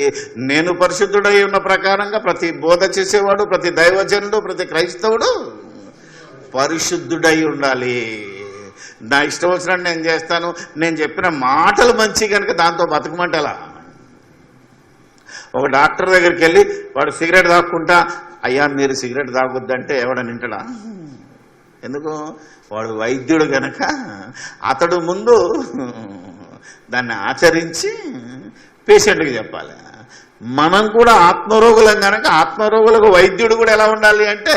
నేను పరిశుద్ధుడై ఉన్న ప్రకారంగా ప్రతి బోధ చేసేవాడు, ప్రతి దైవజనుడు, ప్రతి క్రైస్తవుడు పరిశుద్ధుడై ఉండాలి. నా ఇష్టం వచ్చినట్టు నేను చేస్తాను, నేను చెప్పిన మాటలు మంచి కనుక దాంతో బతకమంటలా. ఒక డాక్టర్ దగ్గరికి వెళ్ళి వాడు సిగరెట్ తాక్కుంటా, అయ్యా మీరు సిగరెట్ తాగొద్దంటే ఎవడని వింటాడా? ఎందుకు? వాడు వైద్యుడు గనక అతడు ముందు దాన్ని ఆచరించి పేషెంట్కి చెప్పాలి. మనం కూడా ఆత్మరోగులం కనుక ఆత్మరోగులకు వైద్యుడు కూడా ఎలా ఉండాలి అంటే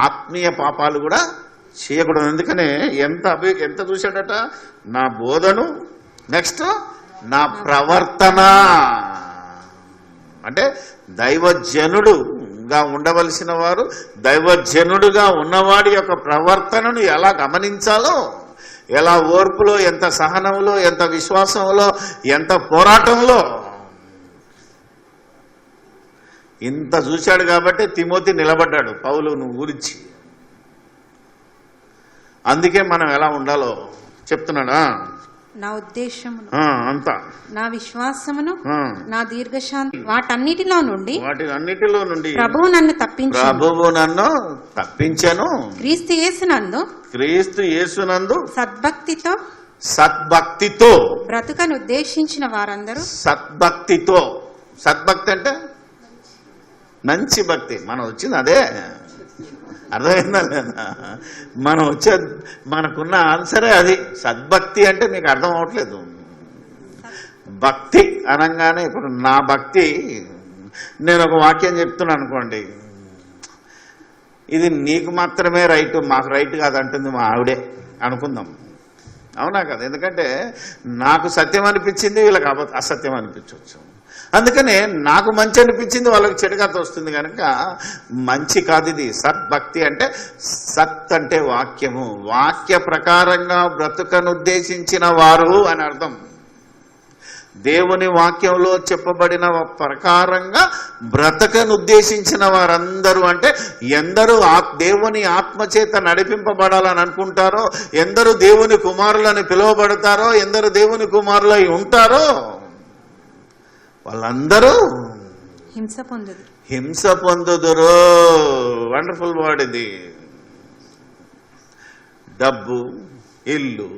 ఆత్మీయ పాపాలు కూడా చేయకూడదు. అందుకనే ఎంత చూశాడట, నా బోధను, నెక్స్ట్ నా ప్రవర్తన. అంటే దైవజనుడుగా ఉండవలసిన వారు, దైవజనుడుగా ఉన్నవాడి యొక్క ప్రవర్తనను ఎలా గమనించాలో, ఎలా ఓర్పులో, ఎంత సహనంలో, ఎంత విశ్వాసంలో, ఎంత పోరాటంలో, ఇంత చూశాడు కాబట్టి తిమోతి నిలబడ్డాడు పౌలును గురించి. అందుకే మనం ఎలా ఉండాలో చెప్తున్నాడా. నా ఉద్దేశమును, అంతా నా విశ్వాసమును, నా దీర్ఘశాంతి, వాటన్నిటిలో నుండి ప్రభువు నన్ను తప్పించెను. క్రీస్తు యేసునందు సద్భక్తితో బ్రతుకను ఉద్దేశించిన వారందరూ. సద్భక్తి అంటే మంచి భక్తి. మనం వచ్చింది అదే, అర్థమైందా లేదా? మనం వచ్చే మనకున్న ఆన్సరే అది. సద్భక్తి అంటే మీకు అర్థం అవట్లేదు. భక్తి అనగానే ఇప్పుడు నా భక్తి, నేను ఒక వాక్యం చెప్తున్నాను అనుకోండి, ఇది నీకు మాత్రమే రైట్, మాకు రైట్ కాదంటుంది మా ఆవిడే అనుకుందాం. అవునా కదా? ఎందుకంటే నాకు సత్యం అనిపించింది, వీళ్ళకి అసత్యం అనిపించవచ్చు. అందుకనే నాకు మంచి అనిపించింది, వాళ్ళకి చెడుగా తోస్తుంది. కనుక మంచి కాదు ఇది. సద్భక్తి అంటే, సత్ అంటే వాక్యము, వాక్య ప్రకారంగా బ్రతుకను ఉద్దేశించిన వారు అని అర్థం. దేవుని వాక్యంలో చెప్పబడిన ప్రకారంగా బ్రతకను ఉద్దేశించిన వారందరూ అంటే ఎందరూ దేవుని ఆత్మచేత నడిపింపబడాలని అనుకుంటారో, ఎందరూ దేవుని కుమారులని పిలువబడతారో, ఎందరూ దేవుని కుమారులై ఉంటారో వాళ్ళందరూ హింస పొందుదురు. వండర్ఫుల్ వర్డ్ ఇది. డబ్బు, ఇల్లు,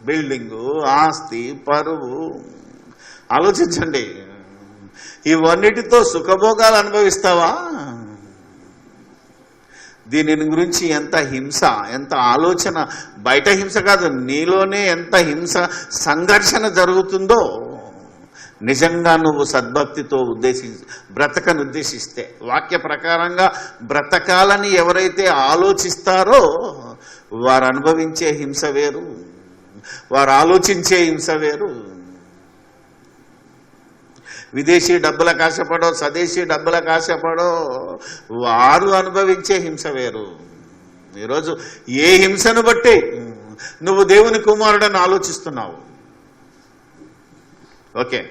బిల్డింగు, ఆస్తి, పరువు, ఆలోచించండి. ఇవన్నిటితో సుఖభోగాలు అనుభవిస్తావా? దీని గురించి ఎంత హింస, ఎంత ఆలోచన, బయట హింస కాదు, నీలోనే ఎంత హింస, సంఘర్షణ జరుగుతుందో. నిజంగా నువ్వు సద్భక్తితో బ్రతకను ఉద్దేశిస్తే, వాక్య ప్రకారంగా బ్రతకాలని ఎవరైతే ఆలోచిస్తారో వారు అనుభవించే హింస వేరు, వారు ఆలోచించే హింస వేరు. విదేశీ డబ్బులకు ఆశపడో, స్వదేశీ డబ్బులకు ఆశపడో వారు అనుభవించే హింస వేరు. ఈరోజు ఏ హింసను బట్టి నువ్వు దేవుని కుమారుడని ఆలోచిస్తున్నావు? ఓకే.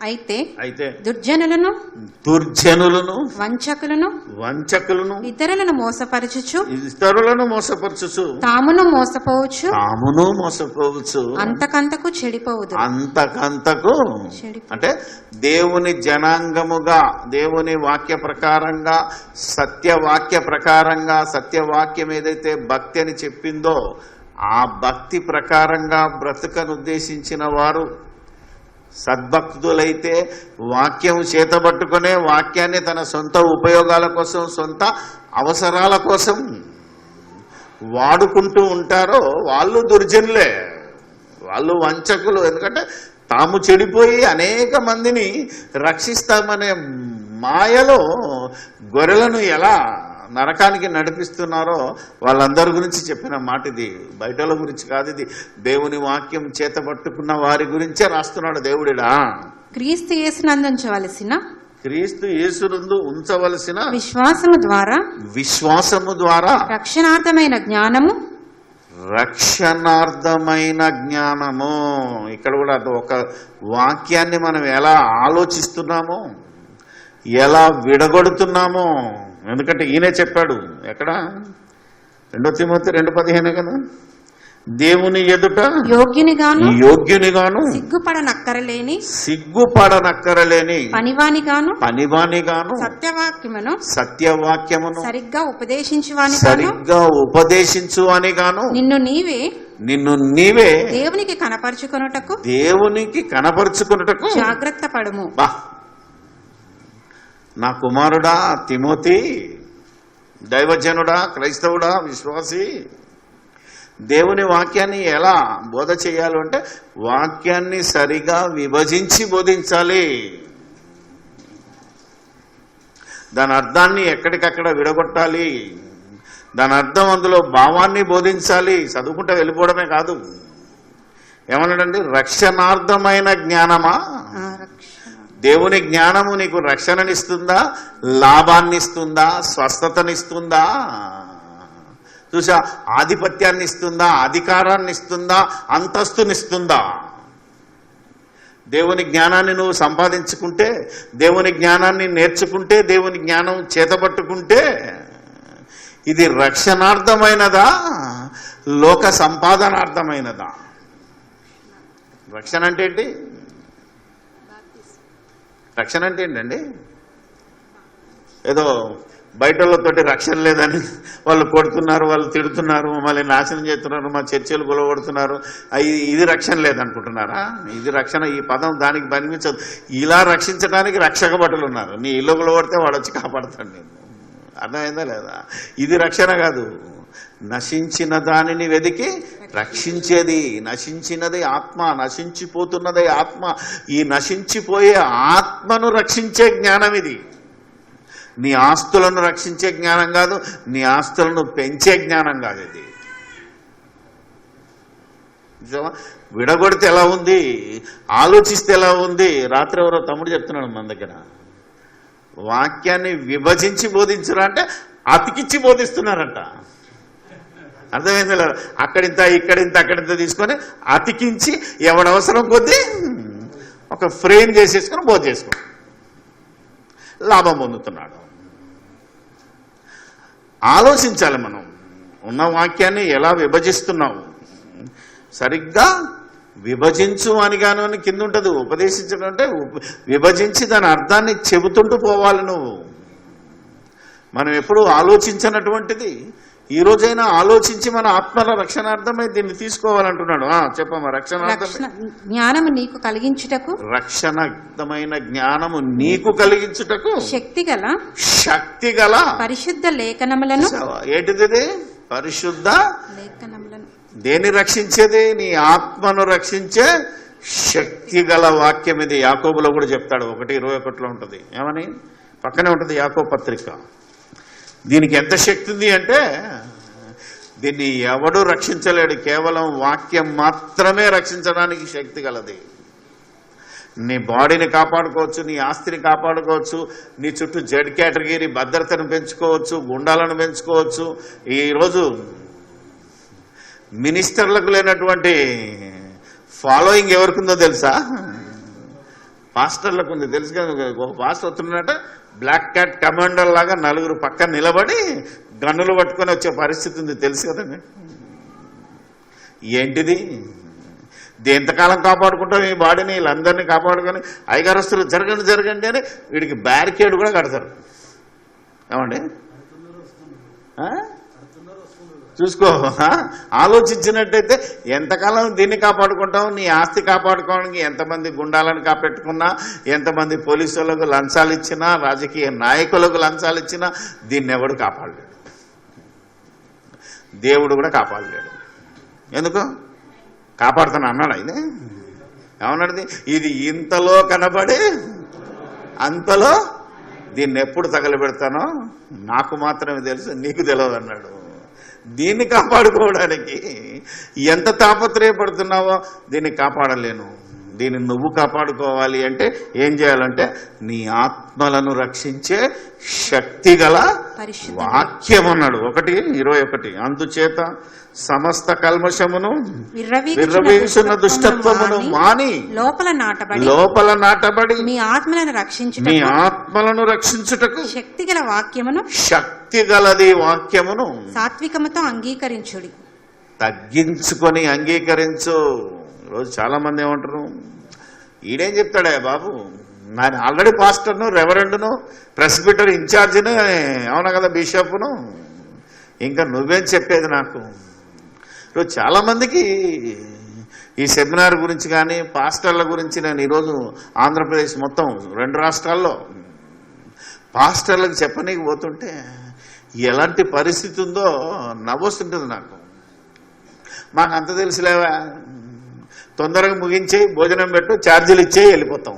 అయితే దుర్జనులను వంచకులను ఇతరులను మోసపరచుచు తామును మోసపోవచ్చు అంతకంతకు చెడిపోవుదు. అంటే దేవుని జనాంగముగా, దేవుని వాక్య ప్రకారంగా, సత్యవాక్యం ఏదైతే భక్తి అని చెప్పిందో ఆ భక్తి ప్రకారంగా బ్రతుకను ఉద్దేశించిన వారు సద్భక్తులైతే వాక్యం చేతబట్టుకునే వాక్యాన్ని తన సొంత ఉపయోగాల కోసం, సొంత అవసరాల కోసం వాడుకుంటూ ఉంటారో వాళ్ళు దుర్జనులే, వాళ్ళు వంచకులు. ఎందుకంటే తాము చెడిపోయి అనేక మందిని రక్షిస్తామనే మాయలో గొర్రెలను ఎలా నరకానికి నడిపిస్తున్నారో వాళ్ళందరి గురించి చెప్పిన మాట ఇది. బయటల గురించి కాదు, ఇది దేవుని వాక్యం చేతబట్టుకున్న వారి గురించే రాస్తున్నాడు దేవుడిడా. క్రీస్తు యేసునందు ఉంచవలసిన విశ్వాసము ద్వారా రక్షణార్థమైన జ్ఞానము. ఇక్కడ కూడా ఒక వాక్యాన్ని మనం ఎలా ఆలోచిస్తున్నామో, ఎలా విడగొడుతున్నామో. ఎందుకంటే ఈయనే చెప్పాడు, ఎక్కడ 2 తిమోతి 2:15 కదా, దేవుని ఎదుట యోగ్యునిగాను సిగ్గుపడనక్కరలేని పనివానిగాను సత్యవాక్యమును సరిగ్గా ఉపదేశించు అని గాను నిన్ను నీవే దేవునికి కనపరుచుకొనుటకు జాగ్రత్త పడుము. నా కుమారుడా తిమోతి, దైవజనుడా, క్రైస్తవుడా, విశ్వాసి, దేవుని వాక్యాన్ని ఎలా బోధ చేయాలి అంటే వాక్యాన్ని సరిగా విభజించి బోధించాలి. దాని అర్థాన్ని ఎక్కడికక్కడ విడగొట్టాలి. దాని అర్థం అందులో భావాన్ని బోధించాలి, చదువుకుంటూ వెళ్ళిపోవడమే కాదు. ఏమన్నాడండి? రక్షణార్థమైన జ్ఞానమా? దేవుని జ్ఞానము నీకు రక్షణనిస్తుందా, లాభాన్నిస్తుందా, స్వస్థతనిస్తుందా, చూసా, ఆధిపత్యాన్ని ఇస్తుందా, అధికారాన్ని ఇస్తుందా, అంతస్తునిస్తుందా? దేవుని జ్ఞానాన్ని నువ్వు సంపాదించుకుంటే, దేవుని జ్ఞానాన్ని నేర్చుకుంటే, దేవుని జ్ఞానం చేతబట్టుకుంటే ఇది రక్షణార్థమైనదా, లోక సంపాదనార్థమైనదా? రక్షణ అంటే ఏంటి? రక్షణ అంటే ఏంటండి? ఏదో బయట వాళ్ళతోటి రక్షణ లేదని వాళ్ళు కొడుతున్నారు, వాళ్ళు తిడుతున్నారు, మమ్మల్ని నాశనం చేస్తున్నారు, మా చర్చలు గొలవడుతున్నారు, ఇది రక్షణ లేదనుకుంటున్నారా? ఇది రక్షణ, ఈ పదం దానికి పనిపించదు. ఇలా రక్షించడానికి రక్షక భటులు ఉన్నారు. నీ ఇల్లు గొలవడితే వాడు వచ్చి కాపాడుతాడు నేను. అర్థమైందా లేదా? ఇది రక్షణ కాదు. నశించిన దానిని వెదికి రక్షించేది. నశించినది ఆత్మ, నశించిపోతున్నది ఆత్మ. ఈ నశించిపోయే ఆత్మను రక్షించే జ్ఞానం ఇది. నీ ఆస్తులను రక్షించే జ్ఞానం కాదు, నీ ఆస్తులను పెంచే జ్ఞానం కాదు ఇది. విడగొడితే ఎలా ఉంది, ఆలోచిస్తే ఎలా ఉంది. రాత్రి ఎవరో తమ్ముడు చెప్తున్నాడు మన దగ్గర, వాక్యాన్ని విభజించి బోధించరా అంటే అతికిచ్చి బోధిస్తున్నారంట. అర్థమైంది లేదా? అక్కడింత ఇక్కడింత అక్కడింత తీసుకొని అతికించి ఎవడవసరం కొద్దీ ఒక ఫ్రేమ్ చేసేసుకొని బోధ చేసుకో, లాభం పొందుతున్నాడు. ఆలోచించాలి మనం, ఉన్న వాక్యాన్ని ఎలా విభజిస్తున్నావు. సరిగ్గా విభజించు అని గాను అని కింద ఉంటుంది. ఉపదేశించడం అంటే విభజించి దాని అర్థాన్ని చెబుతుంటూ పోవాలి నువ్వు. మనం ఎప్పుడు ఆలోచించినటువంటిది ఈ రోజైనా ఆలోచించి మన ఆత్మల రక్షణార్థమై దీన్ని తీసుకోవాలంటున్నాడు. చెప్పమ్మా. జ్ఞానము నీకు కలిగించుటకు, రక్షణార్థమైన జ్ఞానము నీకు కలిగించుటకు శక్తిగల పరిశుద్ధ లేఖనములను. ఏంటిది? పరిశుద్ధ లేఖనములను. దేన్ని రక్షించేది? నీ ఆత్మను రక్షించే శక్తిగల వాక్యం ఇది. యాకోబులో కూడా చెప్తాడు, 1:21 ఉంటుంది. ఏమని? పక్కనే ఉంటుంది యాకోబు పత్రిక. దీనికి ఎంత శక్తి ఉంది అంటే దీన్ని ఎవడు రక్షించలేడు. కేవలం వాక్యం మాత్రమే రక్షించడానికి శక్తి గలది. నీ బాడీని కాపాడుకోవచ్చు, నీ ఆస్తిని కాపాడుకోవచ్చు, నీ చుట్టూ జెడ్ కేటగిరీ భద్రతను పెంచుకోవచ్చు, గుండాలను పెంచుకోవచ్చు. ఈరోజు మినిస్టర్లకు లేనటువంటి ఫాలోయింగ్ ఎవరికి ఉందో తెలుసా? పాస్టర్లకు ఉంది. తెలుసు కదా, ఒక పాస్టర్ వస్తున్నట్ట బ్లాక్ క్యాట్ కమాండర్ లాగా నలుగురు పక్కన నిలబడి గన్నులు పట్టుకొని వచ్చే పరిస్థితి ఉంది. తెలుసు కదండి. ఏంటిది? ఎంతకాలం కాపాడుకుంటాం ఈ బాడీని? వీళ్ళందరినీ కాపాడుకొని ఐగారస్తులు జరగండి జరగండి అని వీడికి బ్యారికేడ్ కూడా కడతారు. ఏమండి? చూసుకో. ఆలోచించినట్టయితే ఎంతకాలం దీన్ని కాపాడుకుంటావు? నీ ఆస్తి కాపాడుకోవడానికి ఎంతమంది గుండాలను కాపెట్టుకున్నా, ఎంతమంది పోలీసులకు లంచాలు ఇచ్చినా, రాజకీయ నాయకులకు లంచాలు ఇచ్చినా దీన్ని ఎవడు కాపాడలేడు. దేవుడు కూడా కాపాడలేడు. ఎందుకు? కాపాడుతాను అన్నాడు. ఇది ఏమన్నాడు? ఇది ఇంతలో కనబడి అంతలో దీన్ని ఎప్పుడు తగలబెడతానో నాకు మాత్రమే తెలుసు, నీకు తెలియదు అన్నాడు. దీన్ని కాపాడుకోవడానికి ఎంత తాపత్రయపడుతున్నావో దీన్ని కాపాడలేను. దీన్ని నువ్వు కాపాడుకోవాలి అంటే ఏం చేయాలంటే నీ ఆత్మలను రక్షించే శక్తి గల వాక్యం అన్నాడు. 1:21. అందుచేత సమస్త కల్మషమును విర్రవీగుచున్న దుష్టత్వమును మాని లోపల నాటబడి మీ ఆత్మలను రక్షించుటకు శక్తిగల వాక్యమును, శక్తిగలది వాక్యమును సాత్వికముతో అంగీకరించుడి. తగ్గించుకొని అంగీకరించు. ఈరోజు చాలా మంది ఏమంటారు, ఈడేం చెప్తాడా బాబు, నేను ఆల్రెడీ పాస్టర్ను, రెవరెండ్ను, ప్రెస్బిటర్ ఇన్ఛార్జిను, అవునా కదా, బిషప్ను, ఇంకా నువ్వేం చెప్పేది నాకు. ఈరోజు చాలా మందికి ఈ సెమినార్ గురించి కానీ పాస్టర్ల గురించి నేను ఈరోజు ఆంధ్రప్రదేశ్ మొత్తం 2 రాష్ట్రాల్లో పాస్టర్లకు చెప్పనీకి పోతుంటే ఎలాంటి పరిస్థితి ఉందో నవ్వొస్తుంటుంది నాకు. మాకు అంత తెలుసులేవా, తొందరగా ముగించేయి, భోజనం పెట్టు, ఛార్జీలు ఇచ్చేయి, వెళ్ళిపోతాం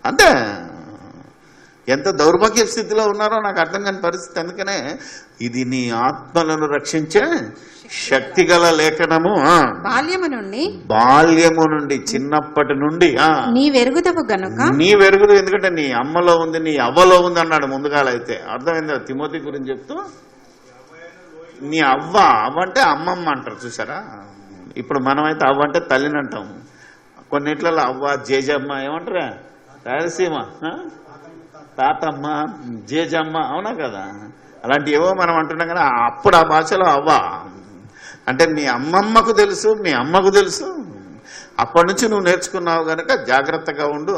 అంతే. ఎంత దౌర్భాగ్య స్థితిలో ఉన్నారో నాకు అర్థం కాని పరిస్థితి. అందుకనే ఇది నీ ఆత్మలను రక్షించే శక్తిగల లేఖనము. బాల్యము నుండి చిన్నప్పటి నుండి నీ వెరుగుదవు గనుక. నీ వెరుగుదు ఎందుకంటే నీ అమ్మలో ఉంది, నీ అవ్వలో ఉంది అన్నాడు ముందుగాలైతే. అర్థమైందా? తిమోతి గురించి చెప్తూ నీ అవ్వ అంటే అమ్మమ్మ అంటారు చూసారా. ఇప్పుడు మనమైతే అవ్వ అంటే తల్లిని అంటాం. కొన్నిట్లలో అవ్వ, జేజమ్మ, ఏమంటారా రాయలసీమ తాతమ్మ, జేజమ్మ, అవునా కదా. అలాంటి ఏవో మనం అంటున్నాం కానీ అప్పుడు ఆ భాషలో అవ్వ అంటే మీ అమ్మమ్మకు తెలుసు, మీ అమ్మకు తెలుసు. అప్పటి నుంచి నువ్వు నేర్చుకున్నావు గనక జాగ్రత్తగా ఉండు.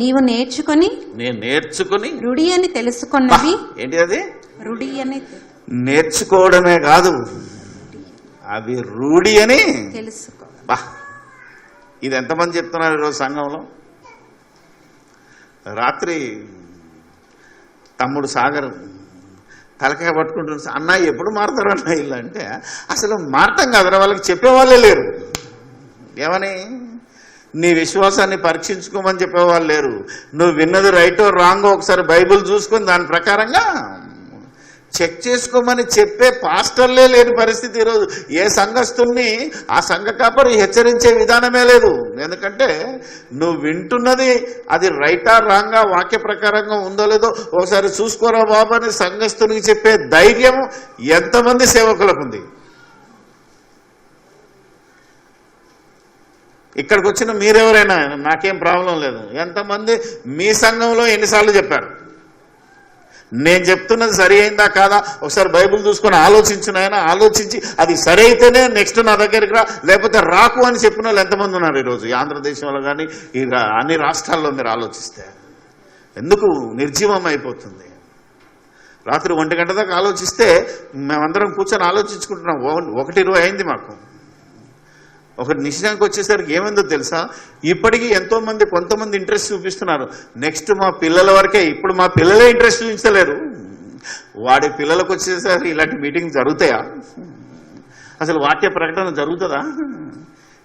నీవు నేర్చుకొని, నేను నేర్చుకుని రుడి అని తెలుసుకున్నవి. ఏంటి అది? రుడి అని నేర్చుకోవడమే కాదు, అవి రూఢి అని తెలుసుకో. ఇది ఎంతమంది చెప్తున్నారు ఈరోజు సంఘంలో? రాత్రి తమ్ముడు సాగర్ తలకాయ పట్టుకుంటున్నా, అన్న ఎప్పుడు మారుతారు అన్న ఇల్లు అంటే, అసలు మారటం కాదురా, వాళ్ళకి చెప్పేవాళ్ళే లేరు. ఏమని? నీ విశ్వాసాన్ని పరీక్షించుకోమని చెప్పేవాళ్ళు లేరు. నువ్వు విన్నది రైటో రాంగో ఒకసారి బైబిల్ చూసుకొని దాని ప్రకారంగా చెక్ చేసుకోమని చెప్పే పాస్టర్లే లేని పరిస్థితి ఈరోజు. ఏ సంఘస్థుల్ని ఆ సంఘ కాపరి హెచ్చరించే విధానమే లేదు. ఎందుకంటే నువ్వు వింటున్నది అది రైటా రాంగా వాక్య ప్రకారంగా ఉందో లేదో ఒకసారి చూసుకోరా బాబు అని సంఘస్థునికి చెప్పే ధైర్యం ఎంతమంది సేవకులకు ఉంది? ఇక్కడికి వచ్చిన మీరెవరైనా నాకేం ప్రాబ్లం లేదు. ఎంతమంది మీ సంఘంలో ఎన్నిసార్లు చెప్పారు నేను చెప్తున్నది సరి అయిందా కాదా ఒకసారి బైబిల్ చూసుకొని ఆలోచించున్నాయన, ఆలోచించి అది సరి అయితేనే నెక్స్ట్ నా దగ్గరికి రా, లేకపోతే రాకు అని చెప్పిన వాళ్ళు ఎంతమంది ఉన్నారు ఈరోజు ఈ ఆంధ్రదేశంలో కానీ ఈ అన్ని రాష్ట్రాల్లో మీరు ఆలోచిస్తే? ఎందుకు నిర్జీవం అయిపోతుంది? రాత్రి 1 గంట దాకా ఆలోచిస్తే మేమందరం కూర్చొని ఆలోచించుకుంటున్నాం. 1:20 అయింది మాకు. ఒక నిశ్చయానికి వచ్చేసరికి ఏమైందో తెలుసా, ఇప్పటికీ ఎంతో మంది కొంతమంది ఇంట్రెస్ట్ చూపిస్తున్నారు. నెక్స్ట్ మా పిల్లల వరకే, ఇప్పుడు మా పిల్లలే ఇంట్రెస్ట్ చూపించలేరు. వాడి పిల్లలకు వచ్చేసరికి ఇలాంటి మీటింగ్ జరుగుతాయా? అసలు వాక్య ప్రకటన జరుగుతుందా?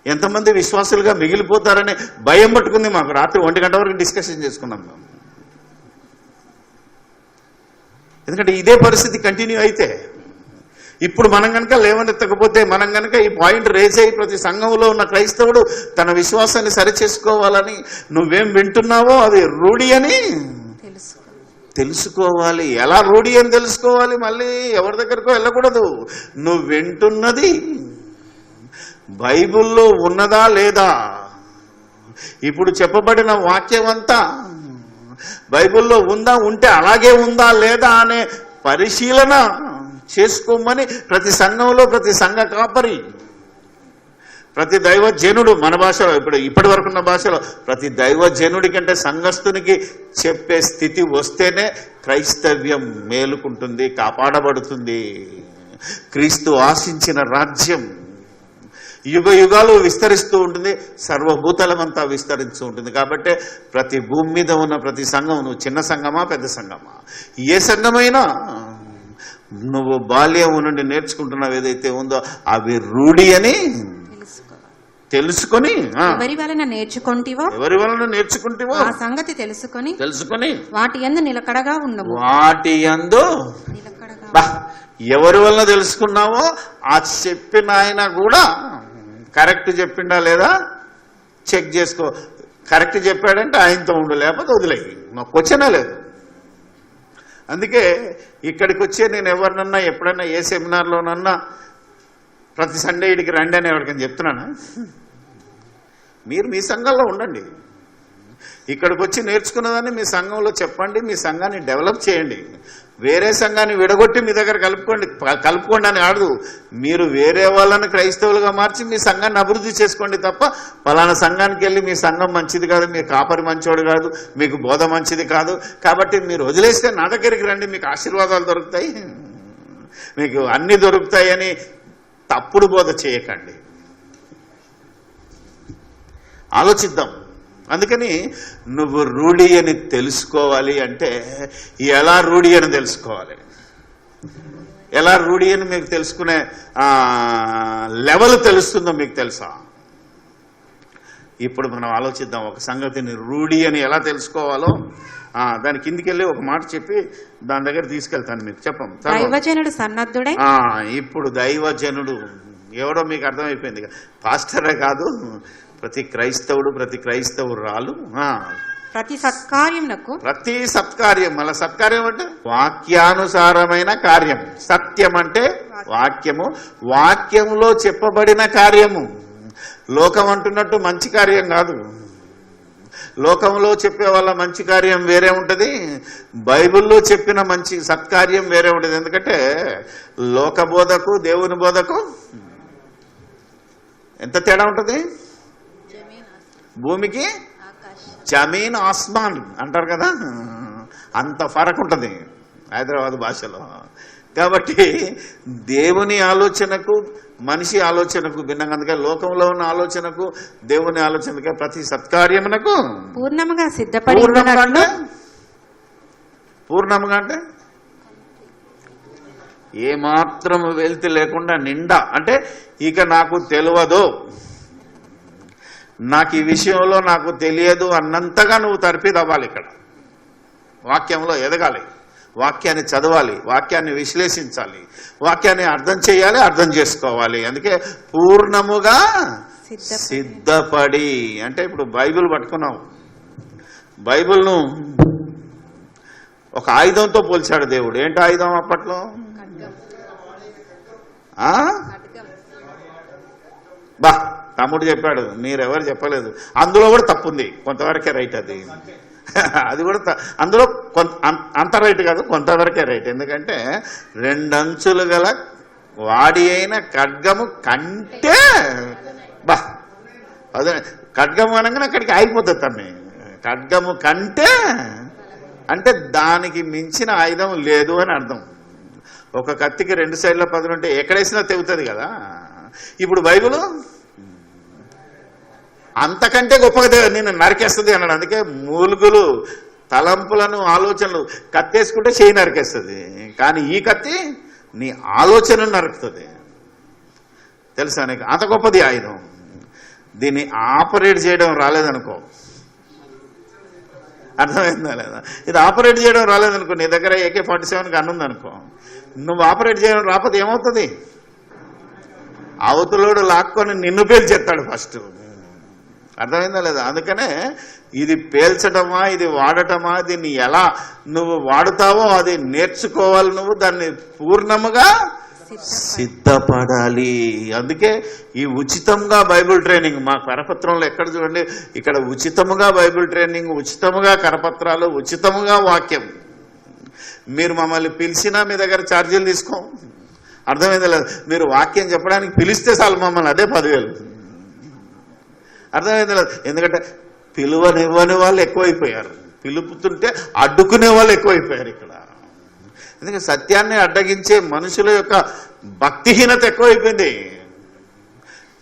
ఎంతమంది విశ్వాసులుగా మిగిలిపోతారనే భయం పట్టుకుంది మాకు. రాత్రి 1 గంట వరకు డిస్కషన్ చేసుకున్నాం మేము. ఎందుకంటే ఇదే పరిస్థితి కంటిన్యూ అయితే, ఇప్పుడు మనం కనుక లేవనెత్తకపోతే, మనం కనుక ఈ పాయింట్ రేజ్ అయ్యి ప్రతి సంఘంలో ఉన్న క్రైస్తవుడు తన విశ్వాసాన్ని సరిచేసుకోవాలని, నువ్వేం వింటున్నావో అది రూఢి అని తెలుసుకోవాలి. ఎలా రూఢి అని తెలుసుకోవాలి? మళ్ళీ ఎవరి దగ్గరకో వెళ్ళకూడదు. నువ్వు వింటున్నది బైబిల్లో ఉన్నదా లేదా, ఇప్పుడు చెప్పబడిన వాక్యం అంతా బైబిల్లో ఉందా, ఉంటే అలాగే ఉందా లేదా అనే పరిశీలన చేసుకోమని ప్రతి సంఘంలో ప్రతి సంఘ కాపరి, ప్రతి దైవజనుడు, మన భాషలో ఇప్పటి వరకు ఉన్న భాషలో ప్రతి దైవజనుడి కంటే సంఘస్థునికి చెప్పే స్థితి వస్తేనే క్రైస్తవ్యం మేలుకుంటుంది, కాపాడబడుతుంది. క్రీస్తు ఆశించిన రాజ్యం యుగ యుగాలు విస్తరిస్తూ ఉంటుంది, సర్వభూతలమంతా విస్తరిస్తూ ఉంటుంది. కాబట్టి ప్రతి భూమి మీద ఉన్న ప్రతి సంఘం, నువ్వు చిన్న సంఘమా పెద్ద సంఘమా, ఏ సంఘమైనా నువ్వు బాల్యం నుండి నేర్చుకుంటున్నావు ఏదైతే ఉందో అవి రూఢి అని తెలుసుకొని, ఎవరి వలన నేర్చుకుంటివో ఆ సంగతి తెలుసుకొని వాటి యందు నిలకడగా ఉండవు. వాటి యందు ఎవరి వలన తెలుసుకున్నావో ఆ చెప్పిన ఆయన కూడా కరెక్ట్ చెప్పిండా లేదా చెక్ చేసుకో. కరెక్ట్ చెప్పాడంటే ఆయనతో ఉండు, లేకపోతే వదిలేయి. మాకు క్వశ్చనే లేదు. అందుకే ఇక్కడికి వచ్చే నేను ఎవరినన్నా ఎప్పుడన్నా ఏ సెమినార్లోనన్నా ప్రతి సండే ఇడికి రండి అని ఎవరికైనా చెప్తున్నానా? మీరు మీ సంఘంలో ఉండండి, ఇక్కడికి వచ్చి నేర్చుకున్నదాన్ని మీ సంఘంలో చెప్పండి, మీ సంఘాన్ని డెవలప్ చేయండి. వేరే సంఘాన్ని విడగొట్టి మీ దగ్గర కలుపుకోండి అని ఆడదు. మీరు వేరే వాళ్ళని క్రైస్తవులుగా మార్చి మీ సంఘాన్ని అభివృద్ధి చేసుకోండి తప్ప పలానా సంఘానికి వెళ్ళి మీ సంఘం మంచిది కాదు, మీ కాపరి మంచోడు కాదు, మీకు బోధ మంచిది కాదు కాబట్టి మీరు వదిలేస్తే నా దగ్గరికి రండి, మీకు ఆశీర్వాదాలు దొరుకుతాయి, మీకు అన్ని దొరుకుతాయి అని తప్పుడు బోధ చేయకండి. ఆలోచిద్దాం. అందుకని నువ్వు రూఢి అని తెలుసుకోవాలి అంటే ఎలా రూఢి అని తెలుసుకోవాలి, ఎలా రూఢి అని మీకు తెలుసుకునే లెవెల్ తెలుస్తుందో మీకు తెలుసా? ఇప్పుడు మనం ఆలోచిద్దాం ఒక సంగతిని రూఢి అని ఎలా తెలుసుకోవాలో. దాని కిందికి వెళ్ళి ఒక మాట చెప్పి దాని దగ్గర తీసుకెళ్తాను మీకు. చెప్పం. దైవజనుడు సన్నద్ధుడై. ఇప్పుడు దైవజనుడు ఎవడో మీకు అర్థమైపోయింది. పాస్టరే కాదు, ప్రతి క్రైస్తవుడు, ప్రతి క్రైస్తవురాలు ప్రతి సత్కార్యమునకు. ప్రతి సత్కార్యం. మళ్ళీ సత్కార్యం అంటే వాక్యానుసారమైన కార్యం. సత్యం అంటే వాక్యము, వాక్యములో చెప్పబడిన కార్యము. లోకం అంటున్నట్టు మంచి కార్యం కాదు. లోకంలో చెప్పే వాళ్ళ మంచి కార్యం వేరే ఉంటుంది, బైబిల్లో చెప్పిన మంచి సత్కార్యం వేరే ఉంటుంది. ఎందుకంటే లోక బోధకు దేవుని బోధకు ఎంత తేడా ఉంటుంది. భూమికి జమీన్ ఆస్మాన్ అంటారు కదా, అంత ఫరక్ ఉంటుంది హైదరాబాద్ భాషలో. కాబట్టి దేవుని ఆలోచనకు మనిషి ఆలోచనకు భిన్నంగా, అందుకే లోకంలో ఉన్న ఆలోచనకు దేవుని ఆలోచనకు ప్రతి సత్కార్యమునకు పూర్ణముగా సిద్ధపడి. పూర్ణముగా అంటే ఏమాత్రం వెలితి లేకుండా నిండా. అంటే ఇక నాకు తెలియదు, నాకు ఈ విషయంలో నాకు తెలియదు అన్నంతగా నువ్వు తర్పిదవ్వాలి. ఇక్కడ వాక్యంలో ఎదగాలి, వాక్యాన్ని చదవాలి, వాక్యాన్ని విశ్లేషించాలి, వాక్యాన్ని అర్థం చేయాలి, అర్థం చేసుకోవాలి. అందుకే పూర్ణముగా సిద్ధపడి. అంటే ఇప్పుడు బైబిల్ పట్టుకున్నావు, బైబిల్ను ఒక ఆయుధంతో పోల్చాడు దేవుడు. ఏంటి ఆయుధం అప్పట్లో? తమ్ముడు చెప్పాడు, మీరెవరు చెప్పలేదు. అందులో కూడా తప్పుంది, కొంతవరకే రైట్. అది కూడా అందులో అంత రైట్ కాదు, కొంతవరకే రైట్. ఎందుకంటే 2 అంచులు గల వాడి అయిన ఖడ్గము కంటే అదే ఖడ్గము అనగానే అక్కడికి ఆగిపోతుంది తమ్మి. ఖడ్గము కంటే అంటే దానికి మించిన ఆయుధం లేదు అని అర్థం. ఒక కత్తికి 2 సైడ్ల పదును ఉంటే ఎక్కడేసినా తెగుతుంది కదా. ఇప్పుడు బైబిల్ అంతకంటే గొప్పగా నేను నరికేస్తుంది అన్నాడు. అందుకే మూలుగులు, తలంపులను, ఆలోచనలు కత్తేసుకుంటే చేయి నరికేస్తుంది, కానీ ఈ కత్తి నీ ఆలోచనను నరుకుతుంది. తెలుసా నీకు? అంత గొప్పది ఆయుధం. దీన్ని ఆపరేట్ చేయడం రాలేదనుకో, అర్థమైందా లేదా? ఇది ఆపరేట్ చేయడం రాలేదనుకో, నీ దగ్గర AK-47 గన్ ఉందనుకో, నువ్వు ఆపరేట్ చేయడం రాకపోతే ఏమవుతుంది? అవతలోడు లాక్కొని నిన్ను పేల్చేస్తాడు ఫస్ట్. అర్థమైందా లేదా? అందుకనే ఇది పేల్చడమా, ఇది వాడటమా, దీన్ని ఎలా నువ్వు వాడుతావో అది నేర్చుకోవాలి. నువ్వు దాన్ని పూర్ణముగా సిద్ధపడాలి. అందుకే ఈ ఉచితంగా బైబిల్ ట్రైనింగ్ మా కరపత్రంలో ఎక్కడ చూడండి, ఇక్కడ ఉచితముగా బైబిల్ ట్రైనింగ్, ఉచితముగా కరపత్రాలు, ఉచితముగా వాక్యం. మీరు మమ్మల్ని పిలిచినా మీ దగ్గర ఛార్జీలు తీసుకోం. అర్థమైందా లేదు? మీరు వాక్యం చెప్పడానికి పిలిస్తే చాలు మమ్మల్ని, అదే 10,000. అర్థమైందా లేదు? ఎందుకంటే పిలువనివ్వని వాళ్ళు ఎక్కువైపోయారు, పిలుపుతుంటే అడ్డుకునే వాళ్ళు ఎక్కువైపోయారు ఇక్కడ. ఎందుకంటే సత్యాన్ని అడ్డగించే మనుషుల యొక్క భక్తిహీనత ఎక్కువైపోయింది.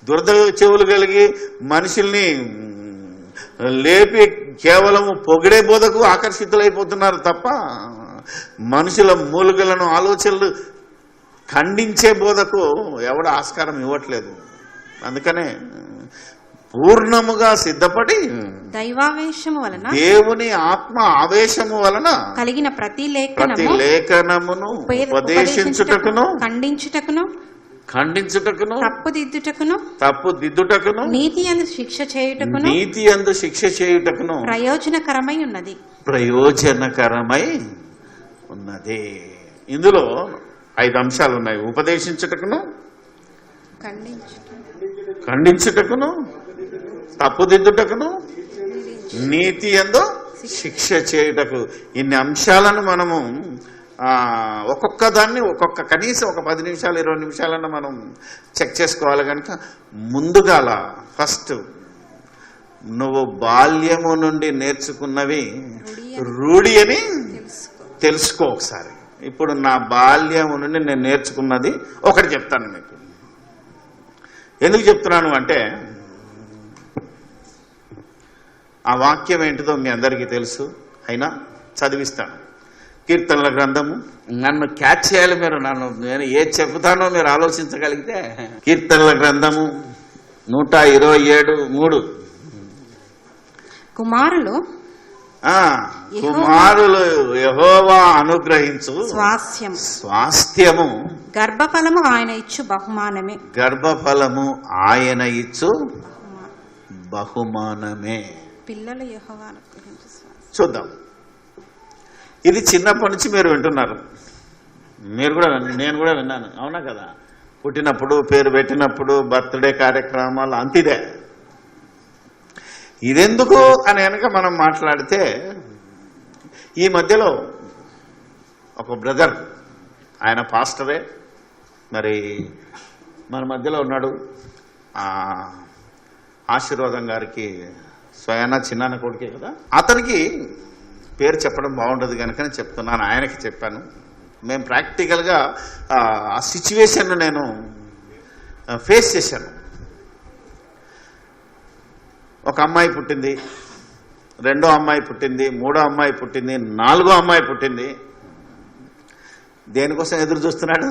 దురద చెవులు కలిగి మనుషుల్ని లేపి కేవలం పొగిడే బోధకు ఆకర్షితులైపోతున్నారు తప్ప మనుషుల మూలుగలను, ఆలోచనలు ఖండించే బోధకు ఎవడ ఆస్కారం ఇవ్వట్లేదు. అందుకనే పూర్ణముగా సిద్ధపడి దైవావేశము వలన, దేవుని ఆత్మ ఆవేశము వలన కలిగిన ప్రతి లేఖనమును ఉపదేశించుటకును, ఖండించుటకును, తప్పుదిద్దుటకును, నీతియందు శిక్ష చేయుటకును ప్రయోజనకరమై ఉన్నది. ఇందులో 5 అంశాలు ఉన్నాయి. ఉపదేశించుటకును, ఖండించుటకును, తప్పుదిద్దుటకును, నీతి యందు శిక్ష చేయుటకు. ఇన్ని అంశాలను మనము ఒక్కొక్క దాన్ని కనీసం ఒక 10 నిమిషాలు 20 నిమిషాలన్నా మనం చెక్ చేసుకోవాలి. కనుక ముందుగాల ఫస్ట్ నువ్వు బాల్యము నుండి నేర్చుకున్నవి రూఢి అని తెలుసుకో ఒకసారి. ఇప్పుడు నా బాల్యము నుండి నేను నేర్చుకున్నది ఒకటి చెప్తాను మీకు. ఎందుకు చెప్తున్నాను అంటే ఆ వాక్యం ఏంటిదో మీ అందరికీ తెలుసు, అయినా చదివిస్తాను. కీర్తనల గ్రంథము. నన్ను క్యాచ్ చేయాలి మీరు, నేను ఏది చెబుతానో మీరు ఆలోచించగలిగితే. కీర్తనల గ్రంథము 127:3. కుమారులు కుమారులు యెహోవా అనుగ్రహించు స్వాస్థ్యము, గర్భఫలము ఆయన ఇచ్చు బహుమానమే. గర్భఫలము ఆయన ఇచ్చు బహుమానమే. పిల్లలు యెహోవా అనుగ్రహించు స్వాస్థ్యం. చూద్దాం. ఇది చిన్నప్పటి నుంచి మీరు వింటున్నారు, మీరు కూడా నేను కూడా విన్నాను, అవునా కదా? పుట్టినప్పుడు, పేరు పెట్టినప్పుడు, బర్త్డే కార్యక్రమాలు అంతిదే. ఇదెందుకు అని కనుక మనం మాట్లాడితే, ఈ మధ్యలో ఒక బ్రదర్, ఆయన పాస్టరే, మరి మన మధ్యలో ఉన్నాడు, ఆశీర్వాదం గారికి స్వయాన చిన్నాన్న కొడుకే కదా. అతనికి పేరు చెప్పడం బాగుండదు కనుక చెప్తున్నాను, ఆయనకి చెప్పాను. మేము ప్రాక్టికల్గా ఆ సిచ్యువేషన్ నేను ఫేస్ చేశాను. ఒక అమ్మాయి పుట్టింది, రెండో అమ్మాయి పుట్టింది, మూడో అమ్మాయి పుట్టింది, నాలుగో అమ్మాయి పుట్టింది. దేనికోసం ఎదురు చూస్తున్నాడు?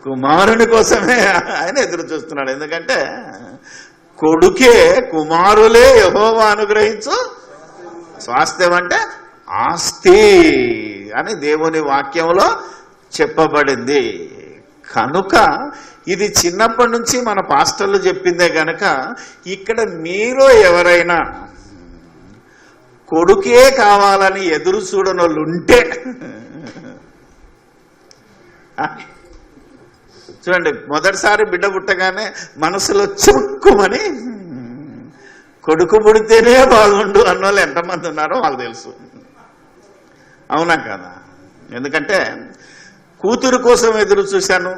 కుమారుని కోసమే ఆయన ఎదురు చూస్తున్నాడు. ఎందుకంటే కొడుకే, కుమారులే యెహోవా అనుగ్రహించు స్వాస్థ్యం అంటే ఆస్తి అని దేవుని వాక్యంలో చెప్పబడింది. కనుక ఇది చిన్నప్పటి నుంచి మన పాస్టర్లు చెప్పిందే గనక ఇక్కడ మీరు ఎవరైనా కొడుకే కావాలని ఎదురు చూడనోళ్ళుంటే చూడండి, మొదటిసారి బిడ్డ పుట్టగానే మనసులో చుక్కుమని కొడుకు పుడితేనే బాగుండు అన్నోళ్ళు ఎంతమంది ఉన్నారో వాళ్ళు తెలుసు, అవునా కదా? ఎందుకంటే కూతురు కోసం ఎదురు చూశాను,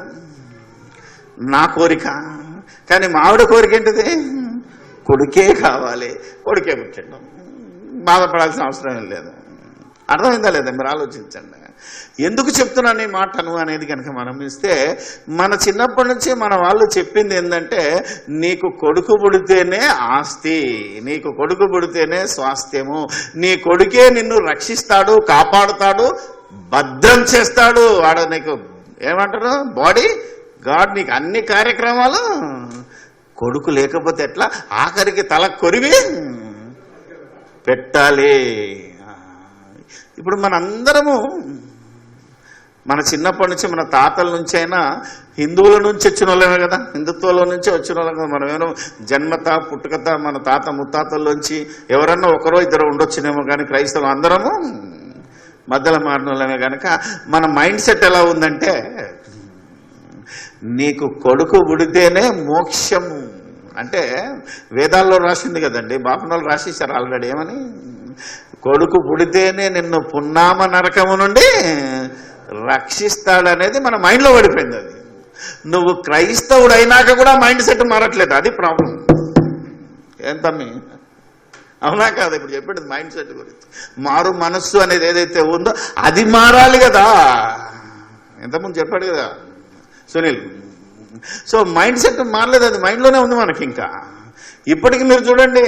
నా కోరిక. కానీ మా ఆవిడ కోరిక ఏంటిది? కొడుకే కావాలి, కొడుకే పుట్టాడు. బాధపడాల్సిన అవసరం ఏం లేదు. అర్థమైందా లేదా? మీరు ఆలోచించండి. ఎందుకు చెప్తున్నాను ఈ మాటను అనేది కనుక మనం ఇస్తే, మన చిన్నప్పటి నుంచి మన వాళ్ళు చెప్పింది ఏంటంటే, నీకు కొడుకు పుడితేనే ఆస్తి, నీకు కొడుకు పుడితేనే స్వాస్థ్యము, నీ కొడుకే నిన్ను రక్షిస్తాడు, కాపాడుతాడు, భద్రం చేస్తాడు. వాడు నీకు ఏమంటారు? Body God. నీకు అన్ని కార్యక్రమాలు. కొడుకు లేకపోతే ఎట్లా? ఆఖరికి తల కొరివి పెట్టాలి. ఇప్పుడు మనందరము మన చిన్నప్పటి నుంచి, మన తాతల నుంచి అయినా హిందువుల నుంచి వచ్చిన వాళ్ళమే కదా, హిందుత్వంలో నుంచి వచ్చిన వాళ్ళం కదా. మనమేమో జన్మత పుట్టుకత మన తాత ముత్తాతల్లోంచి ఎవరన్నా ఒకరో ఇద్దరు ఉండొచ్చునేమో, కానీ క్రైస్తవులు అందరము మధ్యలో మారిన వాళ్ళమే. కనుక మన మైండ్ సెట్ ఎలా ఉందంటే, నీకు కొడుకు పుడితేనే మోక్షము అంటే వేదాల్లో రాసింది కదండి, బాపనోళ్ళు రాసేసారు ఆల్రెడీ. ఏమని? కొడుకు పుడితేనే నిన్ను పున్నామ నరకము నుండి రక్షిస్తాడనేది మన మైండ్లో పడిపోయింది. అది నువ్వు క్రైస్తవుడు అయినాక కూడా మైండ్ సెట్ మారట్లేదు, అది ప్రాబ్లం. ఏం తమ్మి, అవునా కాదు? ఇప్పుడు చెప్పేది మైండ్ సెట్ గురించి. మారు మనస్సు అనేది ఏదైతే ఉందో అది మారాలి కదా. ఇంతకుముందు చెప్పాడు కదా సునీల్. సో మైండ్ సెట్ మారలేదు, అది మైండ్లోనే ఉంది మనకి. ఇంకా ఇప్పటికి మీరు చూడండి,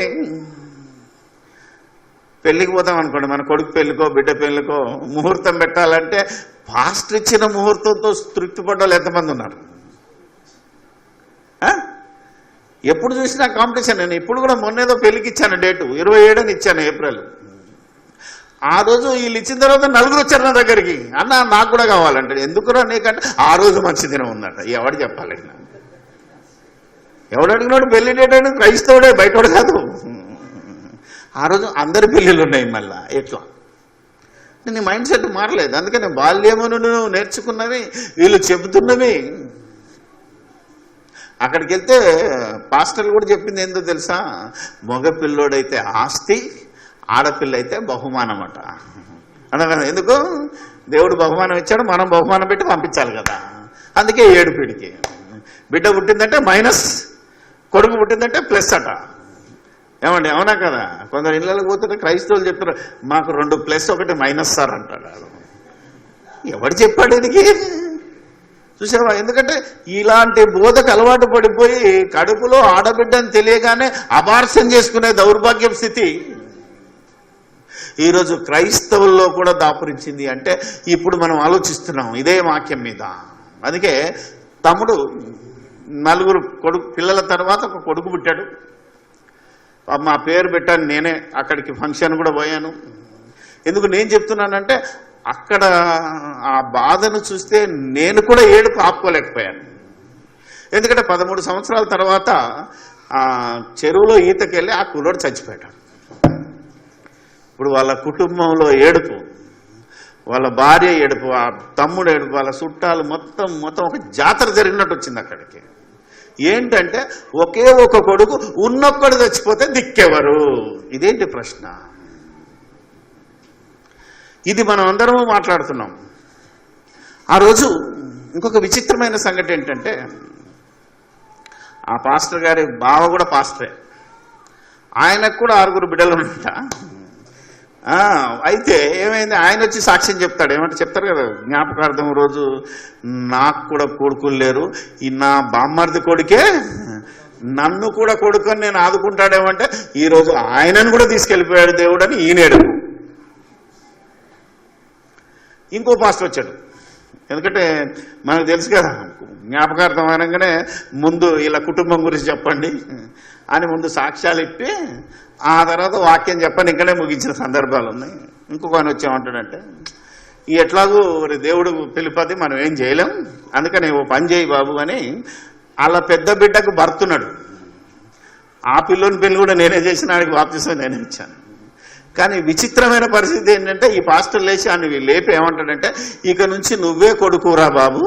పెళ్లికి పోతాం అనుకోండి, మన కొడుకు పెళ్లికో బిడ్డ పెళ్లికో ముహూర్తం పెట్టాలంటే పాస్టర్ ఇచ్చిన ముహూర్తంతో తృప్తి పడ్డాలు ఎంతమంది ఉన్నారు? ఎప్పుడు చూసినా కాంపిటీషన్. నేను ఇప్పుడు కూడా మొన్నేదో పెళ్లికి ఇచ్చాను డేటు, 27 అని ఇచ్చాను ఏప్రిల్. ఆ రోజు వీళ్ళు ఇచ్చిన తర్వాత నలుగురు వచ్చారు నా దగ్గరికి, అన్న నాకు కూడా కావాలంటే. ఎందుకురా నీకంటే ఆ రోజు మంచి దినం ఉందట. ఎవడు చెప్పాలి? ఎవడు అడిగినాడు పెళ్లి డేట్ అని? క్రైస్తవుడే, బయటోడు కాదు. ఆ రోజు అందరి పెళ్ళిళ్ళు ఉన్నాయి. మళ్ళా ఎట్లా? నీ మైండ్ సెట్ మారలేదు. అందుకని బాల్యమును నువ్వు నేర్చుకున్నవి, వీళ్ళు చెబుతున్నవి. అక్కడికి వెళ్తే పాస్టర్లు కూడా చెప్పింది ఏందో తెలుసా? మగ పిల్లోడైతే ఆస్తి, ఆడపిల్ల అయితే బహుమానం అట. అన్న ఎందుకు? దేవుడు బహుమానం ఇచ్చాడు, మనం బహుమానం పెట్టి పంపించాలి కదా. అందుకే ఏడుపీడికి బిడ్డ పుట్టిందంటే మైనస్, కొడుకు పుట్టిందంటే ప్లస్ అట. ఏమండి, అవునా కదా? కొందరు ఇళ్ళకి పోతుంటే క్రైస్తవులు చెప్తారు, మాకు 2 ప్లస్ 1 మైనస్ సార్ అంటాడు. ఎవడు చెప్పాడు ఇది? చూసావా? ఎందుకంటే ఇలాంటి బోధకు అలవాటు పడిపోయి కడుపులో ఆడబిడ్డని తెలియగానే అబార్షన్ చేసుకునే దౌర్భాగ్యం స్థితి ఈరోజు క్రైస్తవుల్లో కూడా దాపురించింది. అంటే ఇప్పుడు మనం ఆలోచిస్తున్నాం ఇదే వాక్యం మీద. అందుకే తమ్ముడు 4 కొడుకు పిల్లల తర్వాత ఒక కొడుకు పుట్టాడు. మా పేరు పెట్టాను, నేనే అక్కడికి ఫంక్షన్ కూడా పోయాను. ఎందుకు నేను చెప్తున్నానంటే అక్కడ ఆ బాధను చూస్తే నేను కూడా ఏడుపు ఆపుకోలేకపోయాను. ఎందుకంటే 13 సంవత్సరాల తర్వాత ఆ చెరువులో ఈతకెళ్ళి ఆ కుర్రోడు చచ్చిపోయాడు. ఇప్పుడు వాళ్ళ కుటుంబంలో ఏడుపు, వాళ్ళ భార్య ఏడుపు, ఆ తమ్ముడు ఏడుపు, వాళ్ళ చుట్టాలు మొత్తం ఒక జాతర జరిగినట్టు వచ్చింది అక్కడికి. ఏంటంటే ఒకే ఒక కొడుకు, ఉన్నొక్కడు చచ్చిపోతే దిక్కెవరు? ఇదేంటి ప్రశ్న? ఇది మనం అందరము మాట్లాడుతున్నాం. ఆ రోజు ఇంకొక విచిత్రమైన సంగతి ఏంటంటే ఆ పాస్టర్ గారి బావ కూడా పాస్టరే, ఆయనకు కూడా 6 బిడ్డలు ఉంటా. అయితే ఏమైంది, ఆయన వచ్చి సాక్ష్యం చెప్తాడు. ఏమంటే చెప్తారు కదా, జ్ఞాపకార్థం రోజు నాకు కూడా కొడుకులు లేరు, ఈ నా బామ్మర్ది కొడుకే నన్ను కూడా కొడుకుని నేను ఆదుకుంటాడేమంటే ఈరోజు ఆయనను కూడా తీసుకెళ్ళిపోయాడు దేవుడు అని ఈనేడు. ఇంకో పాస్టర్ వచ్చాడు. ఎందుకంటే మనకు తెలుసు కదా, జ్ఞాపకార్థం అనగానే ముందు ఇలా కుటుంబం గురించి చెప్పండి అని ముందు సాక్ష్యాలు ఇప్పి ఆ తర్వాత వాక్యం చెప్పని ఇక్కడే ముగించిన సందర్భాలు ఉన్నాయి. ఇంకొక ఆయన వచ్చామంటాడంటే ఎట్లాగూ దేవుడు పిలిపది మనం ఏం చేయలేం, అందుకని ఓ పని చేయి బాబు అని అలా పెద్ద బిడ్డకు భర్తున్నాడు. ఆ పిల్లోని పెళ్లి కూడా నేనే చేసిన, ఆడికి బాప్తిసం నేనే ఇచ్చాను. కానీ విచిత్రమైన పరిస్థితి ఏంటంటే ఈ పాస్టర్ లేచి అని లేపి ఏమంటాడంటే ఇక నుంచి నువ్వే కొడుకురా బాబు.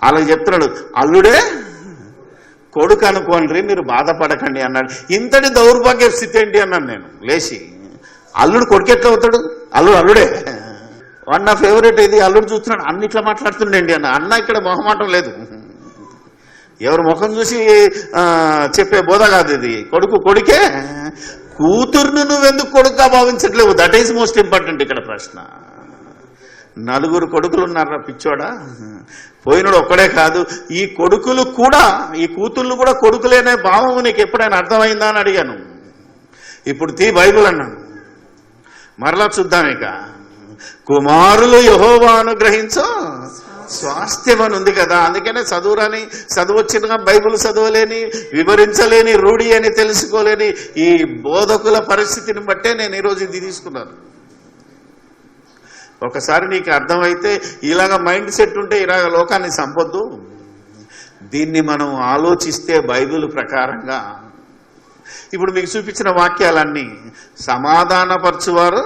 అలా చెప్తున్నాడు, అల్లుడే కొడుకు అనుకోండి, మీరు బాధపడకండి అన్నాడు. ఇంతటి దౌర్భాగ్య స్థితి ఏంటి అన్నాను నేను లేచి. అల్లుడు కొడుకు ఎట్లా అవుతాడు? అల్లుడే వన్ నా ఫేవరెట్. ఇది అల్లుడు చూస్తున్నాడు, అన్నిట్లా మాట్లాడుతుండేంటి అన్న ఇక్కడ మొహమాటం లేదు, ఎవరు ముఖం చూసి చెప్పే బోధ కాదు ఇది. కొడుకే, కూతుర్ని నువ్వెందుకు కొడుకుగా భావించట్లేవు? దట్ ఈజ్ మోస్ట్ ఇంపార్టెంట్ ఇక్కడ ప్రశ్న. 4 కొడుకులు ఉన్నారా పిచ్చోడా? పోయినడు ఒక్కడే కాదు, ఈ కొడుకులు కూడా, ఈ కూతుళ్ళు కూడా కొడుకులేనే భావము నీకు ఎప్పుడైనా అర్థమైందా అని అడిగాను. ఇప్పుడు బైబిల్ అన్నాను, మరలా చూద్దాం. ఇక కుమారులు యెహోవా అనుగ్రహించు స్వాస్థ్యం అని ఉంది కదా, అందుకనే చదువు వచ్చిన బైబిల్ చదవలేని, వివరించలేని, రూఢి అని తెలుసుకోలేని ఈ బోధకుల పరిస్థితిని బట్టే నేను ఈరోజు ఇది తీసుకున్నాను. ఒకసారి నీకు అర్థమైతే ఇలాగ మైండ్ సెట్ ఉంటే ఇలాగ లోకాన్ని సంపొద్దు. దీన్ని మనం ఆలోచిస్తే బైబిల్ ప్రకారంగా ఇప్పుడు మీకు చూపించిన వాక్యాలన్నీ సమాధానపరచువారు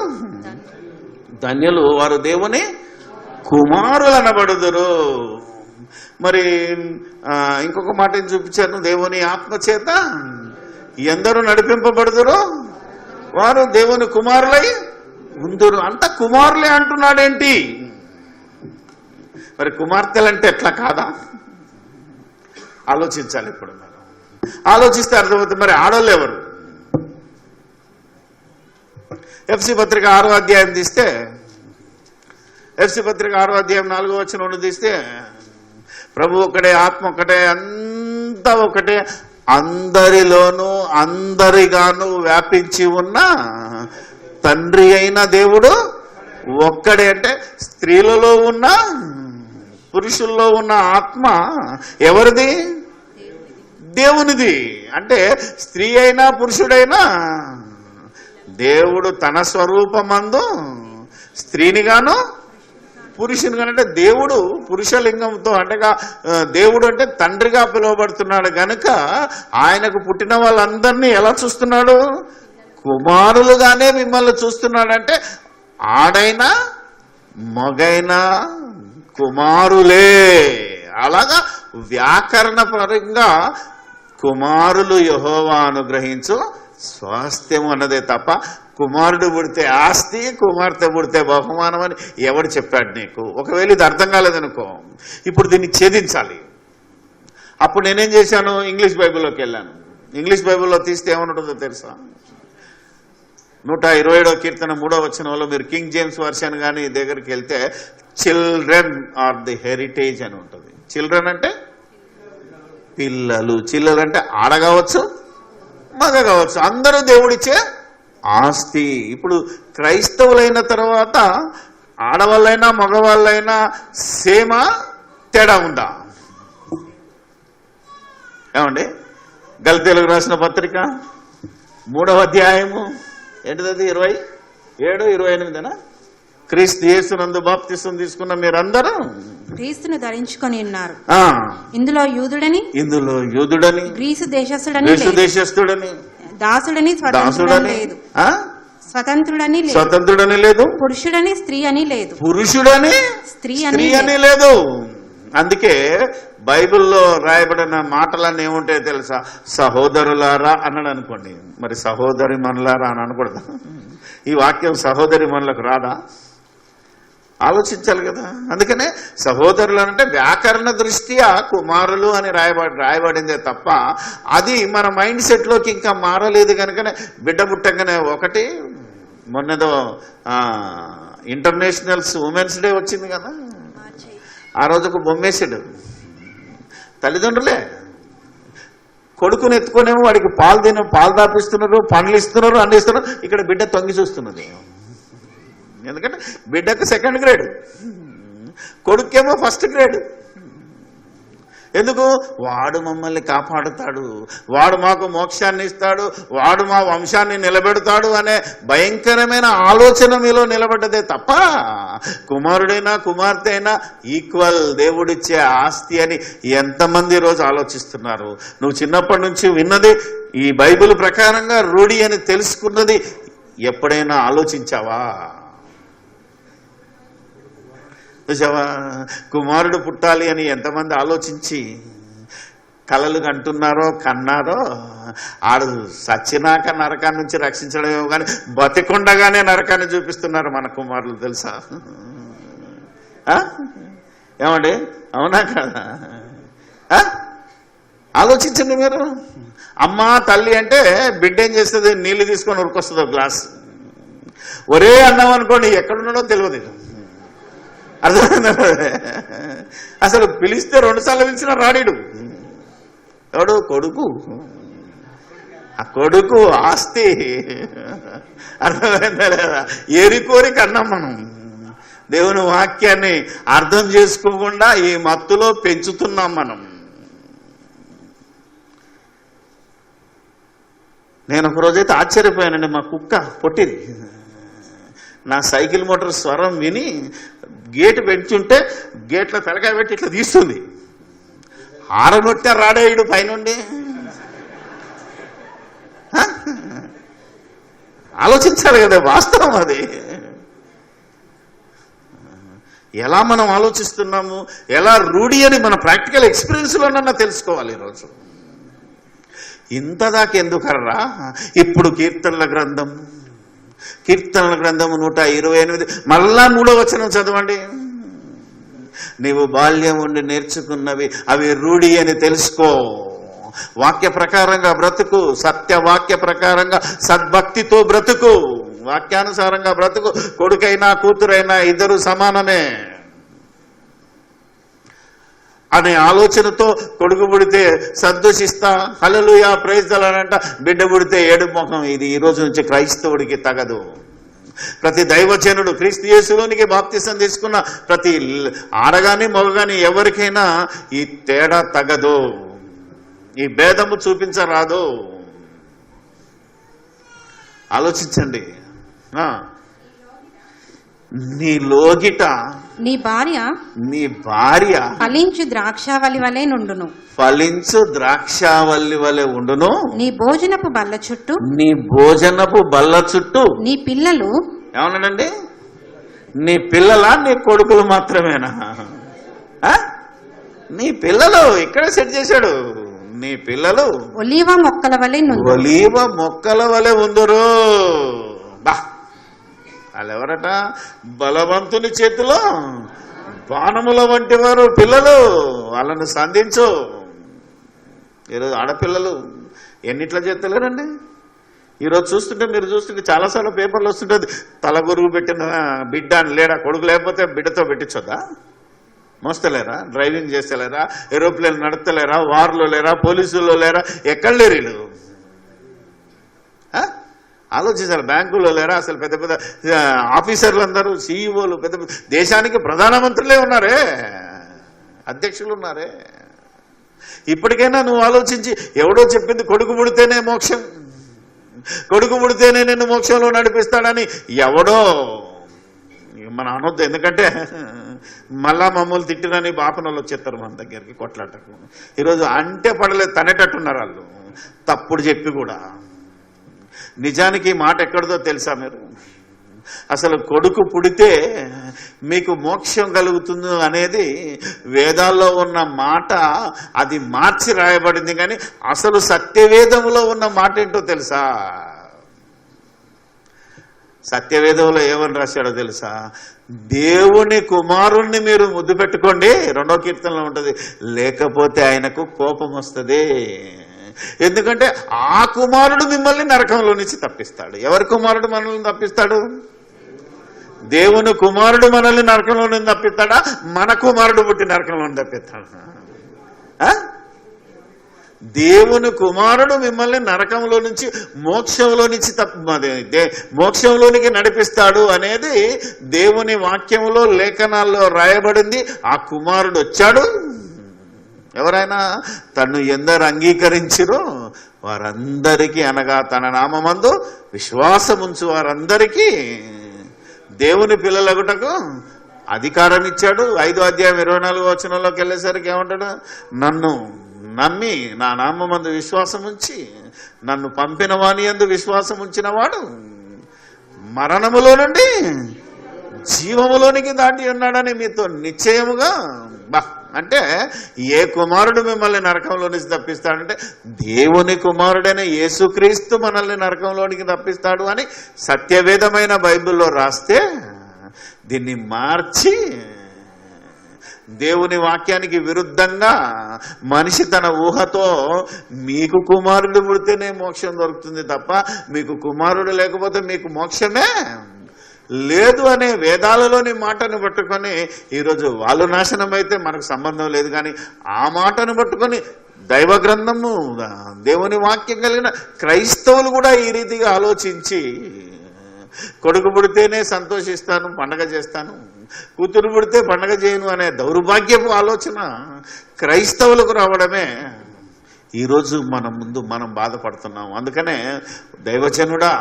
ధన్యులు, వారు దేవుని కుమారులు అనబడుదురు. మరి ఇంకొక మాట చూపించాను, దేవుని ఆత్మచేత ఎందరూ నడిపింపబడుదురు వారు దేవుని కుమారులై ఉందురు. అంత కుమారులే అంటున్నాడేంటి? మరి కుమార్తెలంటే ఎట్లా కాదా? ఆలోచించాలి. ఇప్పుడు మనం ఆలోచిస్తే అర్థమవుతుంది. మరి ఆడోళ్ళు ఎవరు? ఎఫ్సి పత్రిక 6వ అధ్యాయం తీస్తే, ఎఫ్సి పత్రిక 6వ అధ్యాయం 4వ వచనం తీస్తే, ప్రభు ఒకటే, ఆత్మ ఒకటే, అంతా ఒకటే, అందరిలోనూ అందరిగాను వ్యాపించి ఉన్న తండ్రి అయిన దేవుడు ఒక్కడే. అంటే స్త్రీలలో ఉన్న, పురుషుల్లో ఉన్న ఆత్మ ఎవరిది? దేవునిది. అంటే స్త్రీ అయినా పురుషుడైనా దేవుడు తన స్వరూపమందు స్త్రీనిగాను పురుషునిగాను, అంటే దేవుడు పురుషలింగంతో, అంటే దేవుడు అంటే తండ్రిగా పిలువబడుతున్నాడు గనుక ఆయనకు పుట్టిన వాళ్ళందరినీ ఎలా చూస్తున్నాడు? కుమారులుగానే మిమ్మల్ని చూస్తున్నాడంటే ఆడైనా మగైనా కుమారులే. అలాగా వ్యాకరణ పరంగా కుమారులు యెహోవా అనుగ్రహించు స్వాస్థ్యం అన్నదే తప్ప కుమారుడు పుడితే ఆస్తి, కుమార్తె పుడితే బహుమానం అని ఎవడు చెప్పాడు నీకు? ఒకవేళ ఇది అర్థం కాలేదనుకో, ఇప్పుడు దీన్ని ఛేదించాలి. అప్పుడు నేనేం చేశాను? ఇంగ్లీష్ బైబిల్లోకి వెళ్ళాను. ఇంగ్లీష్ బైబిల్లో తీస్తే ఏమనుంటుందో తెలుసా? 127వ కీర్తన 3వ వచనంలో మీరు కింగ్ జేమ్స్ వర్షన్ కానీ దగ్గరికి వెళ్తే చిల్డ్రన్ ఆర్ ది హెరిటేజ్ అని ఉంటుంది. చిల్డ్రన్ అంటే పిల్లలు, చిల్లలు అంటే ఆడ కావచ్చు, మగ కావచ్చు, అందరూ దేవుడిచ్చే ఆస్తి. ఇప్పుడు క్రైస్తవులైన తర్వాత ఆడవాళ్ళైనా మగవాళ్ళైనా సేమా, తేడా ఉందా? ఏమండి? గలతీయులకు రాసిన పత్రిక 3వ అధ్యాయము ఏంటిది 27-28 క్రీస్తు యేసునందు బాప్తిసం తీసుకున్న మీరందరూ క్రీస్తును ధరించుకొని ఉన్నారు. ఆ, ఇందులో యూదుడని గ్రీసు దేశస్థుడని దాసుడని దాసుడని లేదు, ఆ? స్వతంత్రుడని లేదు, పురుషుడని స్త్రీ అని లేదు, స్త్రీ అని లేదు. అందుకే బైబిల్లో రాయబడిన మాటలన్నీ ఏముంటాయో తెలుసా? సహోదరులారా అన్నాడు అనుకోండి, మరి సహోదరి మనలారా అని అనకూడదా? ఈ వాక్యం సహోదరి మనలకు రాదా? ఆలోచించాలి కదా. అందుకనే సహోదరులు అంటే వ్యాకరణ దృష్ట్యా కుమారులు అని రాయబడిందే తప్ప అది మన మైండ్ సెట్లోకి ఇంకా మారలేదు. కనుకనే బిడ్డ పుట్టంగానే ఒకటి మొన్నదో ఇంటర్నేషనల్ ఉమెన్స్ డే వచ్చింది కదా, ఆ రోజుకు బొమ్మేసాడు. తల్లిదండ్రులే కొడుకుని ఎత్తుకునేమో వాడికి పాలు దాపిస్తున్నారు, పండ్లు ఇస్తున్నారు, అన్ని ఇస్తున్నారు. ఇక్కడ బిడ్డ తొంగి చూస్తున్నది. ఎందుకంటే బిడ్డకు 2nd గ్రేడ్, కొడుకేమో 1st గ్రేడ్. ఎందుకు? వాడు మమ్మల్ని కాపాడుతాడు, వాడు మాకు మోక్షాన్ని ఇస్తాడు, వాడు మా వంశాన్ని నిలబెడతాడు అనే భయంకరమైన ఆలోచన మీలో నిలబడ్డదే తప్ప కుమారుడైనా కుమార్తె అయినా ఈక్వల్, దేవుడిచ్చే ఆస్తి అని ఎంతమంది రోజు ఆలోచిస్తున్నారు? నువ్వు చిన్నప్పటి నుంచి విన్నది ఈ బైబిల్ ప్రకారంగా రూఢి అని తెలుసుకున్నది ఎప్పుడైనా ఆలోచించావా? చూసావా? కుమారుడు పుట్టాలి అని ఎంతమంది ఆలోచించి కలలు కన్నారో ఆడు సచ్చినాక నరకాన్ని నుంచి రక్షించడమేమో కానీ బతికొండగానే నరకాన్ని చూపిస్తున్నారు మన కుమారులు, తెలుసా? ఏమండి, అవునా కదా? ఆలోచించండి మీరు. అమ్మ తల్లి అంటే బిడ్డ ఏం చేస్తుంది? నీళ్లు తీసుకొని ఉరికొస్తుంది ఒక గ్లాస్. ఒరే అన్నం అనుకోండి, ఎక్కడున్నాడో తెలియదు. అర్థమైందా? అసలు పిలిస్తే 2 సార్లు పిలిచినా రాడీడు. ఎవడు? కొడుకు. ఆ కొడుకు ఆస్తి. అర్థమైందా లేదా? ఏరికోరి కన్నాం మనం. దేవుని వాక్యాన్ని అర్థం చేసుకోకుండా ఈ మత్తులో పెంచుతున్నాం మనం. నేను ఒక రోజైతే ఆశ్చర్యపోయానండి. మా కుక్క పొట్టిది నా సైకిల్ మోటార్ స్వరం విని గేటు పెంచుంటే గేట్లో తలకాయ పెట్టి ఇట్లా తీస్తుంది. ఆరగొట్టే రాడేయుడు పైనుండి. ఆలోచించాలి కదా, వాస్తవం అది. ఎలా మనం ఆలోచిస్తున్నాము, ఎలా రూఢి అని మన ప్రాక్టికల్ ఎక్స్పీరియన్స్లోనన్నా తెలుసుకోవాలి. ఈరోజు ఇంతదాకా ఎందుకర్రా? ఇప్పుడు కీర్తనల గ్రంథం 128 మళ్ళా 3వ వచనం చదవండి. నీవు బాల్యం ఉండి నేర్చుకున్నవి అవి రూఢి అని తెలుసుకో. వాక్య ప్రకారంగా బ్రతుకు, సత్యవాక్య ప్రకారంగా సద్భక్తితో బ్రతుకు, వాక్యానుసారంగా బ్రతుకు. కొడుకైనా కూతురైనా ఇద్దరు సమానమే అనే ఆలోచనతో కొడుకు పుడితే సంతోషిస్తా, హల్లెలూయా ప్రైజ్ ది లార్డ్ అంట. బిడ్డ పుడితే ఏడుపు ముఖం. ఇది ఈ రోజు నుంచి క్రైస్తవుడికి తగదు. ప్రతి దైవజనుడు క్రీస్తు యేసులోనికి బాప్తిసం తీసుకున్న ప్రతి ఆడగాని మగగాని ఎవరికైనా ఈ తేడా తగదు, ఈ భేదము చూపించరాదు. ఆలోచించండి. నీ లోగిట నీ భార్య ఫలించు ద్రాక్షావల్లి వలె ఉండును. నీ భోజనపు బల్ల చుట్టూ నీ పిల్లలు. ఏమన్నాడండి? నీ పిల్లలా నీ కొడుకులు మాత్రమేనా? నీ పిల్లలు ఇక్కడే సెట్ చేశాడు. నీ పిల్లలు ఒలీవ మొక్కల వలె ఉందరు. బా, వాళ్ళెవరట? బలవంతుని చేతిలో బాణముల వంటి వారు పిల్లలు. వాళ్ళని సంధించు. ఈరోజు ఆడపిల్లలు ఎన్నిట్లా చేస్తలేరండి. ఈరోజు మీరు చూస్తుంటే చాలాసార్లు పేపర్లు వస్తుంటుంది, తలగొరుగు పెట్టిన బిడ్డ అని లేడా? కొడుకు లేకపోతే బిడ్డతో పెట్టించొద్దా? మోస్తలేరా? డ్రైవింగ్ చేస్తలేరా? ఏరోప్లేన్ నడతలేరా? వార్లో లేరా? పోలీసుల్లో లేరా? ఎక్కడ లేరు వీళ్ళు? ఆలోచించాలి. బ్యాంకుల్లో లేరా? అసలు పెద్ద పెద్ద ఆఫీసర్లు అందరూ, సీఈఓలు, పెద్ద పెద్ద దేశానికి ప్రధానమంత్రులే ఉన్నారే, అధ్యక్షులు ఉన్నారే. ఇప్పటికైనా నువ్వు ఆలోచించి, ఎవడో చెప్పింది కొడుకు పుడితేనే మోక్షం, కొడుకు పుడితేనే నిన్ను మోక్షంలో నడిపిస్తాడని ఎవడో మనం అనొద్దు. ఎందుకంటే మళ్ళా మమ్మల్ని తిట్టినని బాపనోళ్ళు వచ్చేస్తారు మన దగ్గరికి కొట్లాటకు. ఈరోజు అంటే పడలేదు తనేటట్టున్నారు వాళ్ళు, తప్పుడు చెప్పి కూడా. నిజానికి ఈ మాట ఎక్కడిదో తెలుసా మీరు? అసలు కొడుకు పుడితే మీకు మోక్షం కలుగుతుంది అనేది వేదాల్లో ఉన్న మాట, అది మార్చి రాయబడింది. కానీ అసలు సత్యవేదంలో ఉన్న మాట ఏంటో తెలుసా? సత్యవేదంలో ఏమని రాశాడో తెలుసా? దేవుని కుమారుణ్ణి మీరు ముద్దు పెట్టుకోండి, 2వ కీర్తనలో ఉంటుంది, లేకపోతే ఆయనకు కోపం వస్తుంది. ఎందుకంటే ఆ కుమారుడు మిమ్మల్ని నరకంలో నుంచి తప్పిస్తాడు. ఎవరి కుమారుడు మనల్ని తప్పిస్తాడు? దేవుని కుమారుడు మనల్ని నరకంలో నుంచి తప్పిస్తాడా? మన కుమారుడు పుట్టి నరకంలో తప్పిస్తాడా? దేవుని కుమారుడు మిమ్మల్ని నరకంలో నుంచి మోక్షంలో నుంచి మోక్షంలోనికి నడిపిస్తాడు అనేది దేవుని వాక్యంలో లేఖనాల్లో రాయబడింది. ఆ కుమారుడు వచ్చాడు. ఎవరైనా తను ఎందరు అంగీకరించిరో వారందరికీ, అనగా తన నామమందు విశ్వాసముంచు వారందరికీ దేవుని పిల్లలగుటకు అధికారం ఇచ్చాడు. 5వ అధ్యాయం 24వ వచనంలోకి వెళ్ళేసరికి ఏమంటాడు? నన్ను నమ్మి నా నామమందు విశ్వాసం ఉంచి నన్ను పంపిన వాని యందు విశ్వాసం ఉంచిన వాడు మరణములో నుండి జీవములోనికి దాటి ఉన్నాడని మీతో నిశ్చయముగా. అంటే ఏ కుమారుడు మిమ్మల్ని నరకంలో నుంచి తప్పిస్తాడంటే దేవుని కుమారుడైన యేసుక్రీస్తు మనల్ని నరకంలోనికి తప్పిస్తాడు అని సత్యవేదమైన బైబిల్లో రాస్తే, దీన్ని మార్చి దేవుని వాక్యానికి విరుద్ధంగా మనిషి తన ఊహతో మీకు కుమారుడు పుడితేనే మోక్షం దొరుకుతుంది తప్ప మీకు కుమారుడు లేకపోతే మీకు మోక్షమే లేదు అనే వేదాలలోని మాటను పట్టుకొని ఈరోజు వాళ్ళు నాశనం అయితే మనకు సంబంధం లేదు. కానీ ఆ మాటను పట్టుకొని దైవ గ్రంథము, దేవుని వాక్యం కలిగిన క్రైస్తవులు కూడా ఈ రీతిగా ఆలోచించి, కొడుకు పుడితేనే సంతోషిస్తాను, పండగ చేస్తాను, కూతురు పుడితే పండగ చేయను అనే దౌర్భాగ్యపు ఆలోచన క్రైస్తవులకు రావడమే ఈరోజు మన ముందు మనం బాధపడుతున్నాం. అందుకనే దైవజనుడా,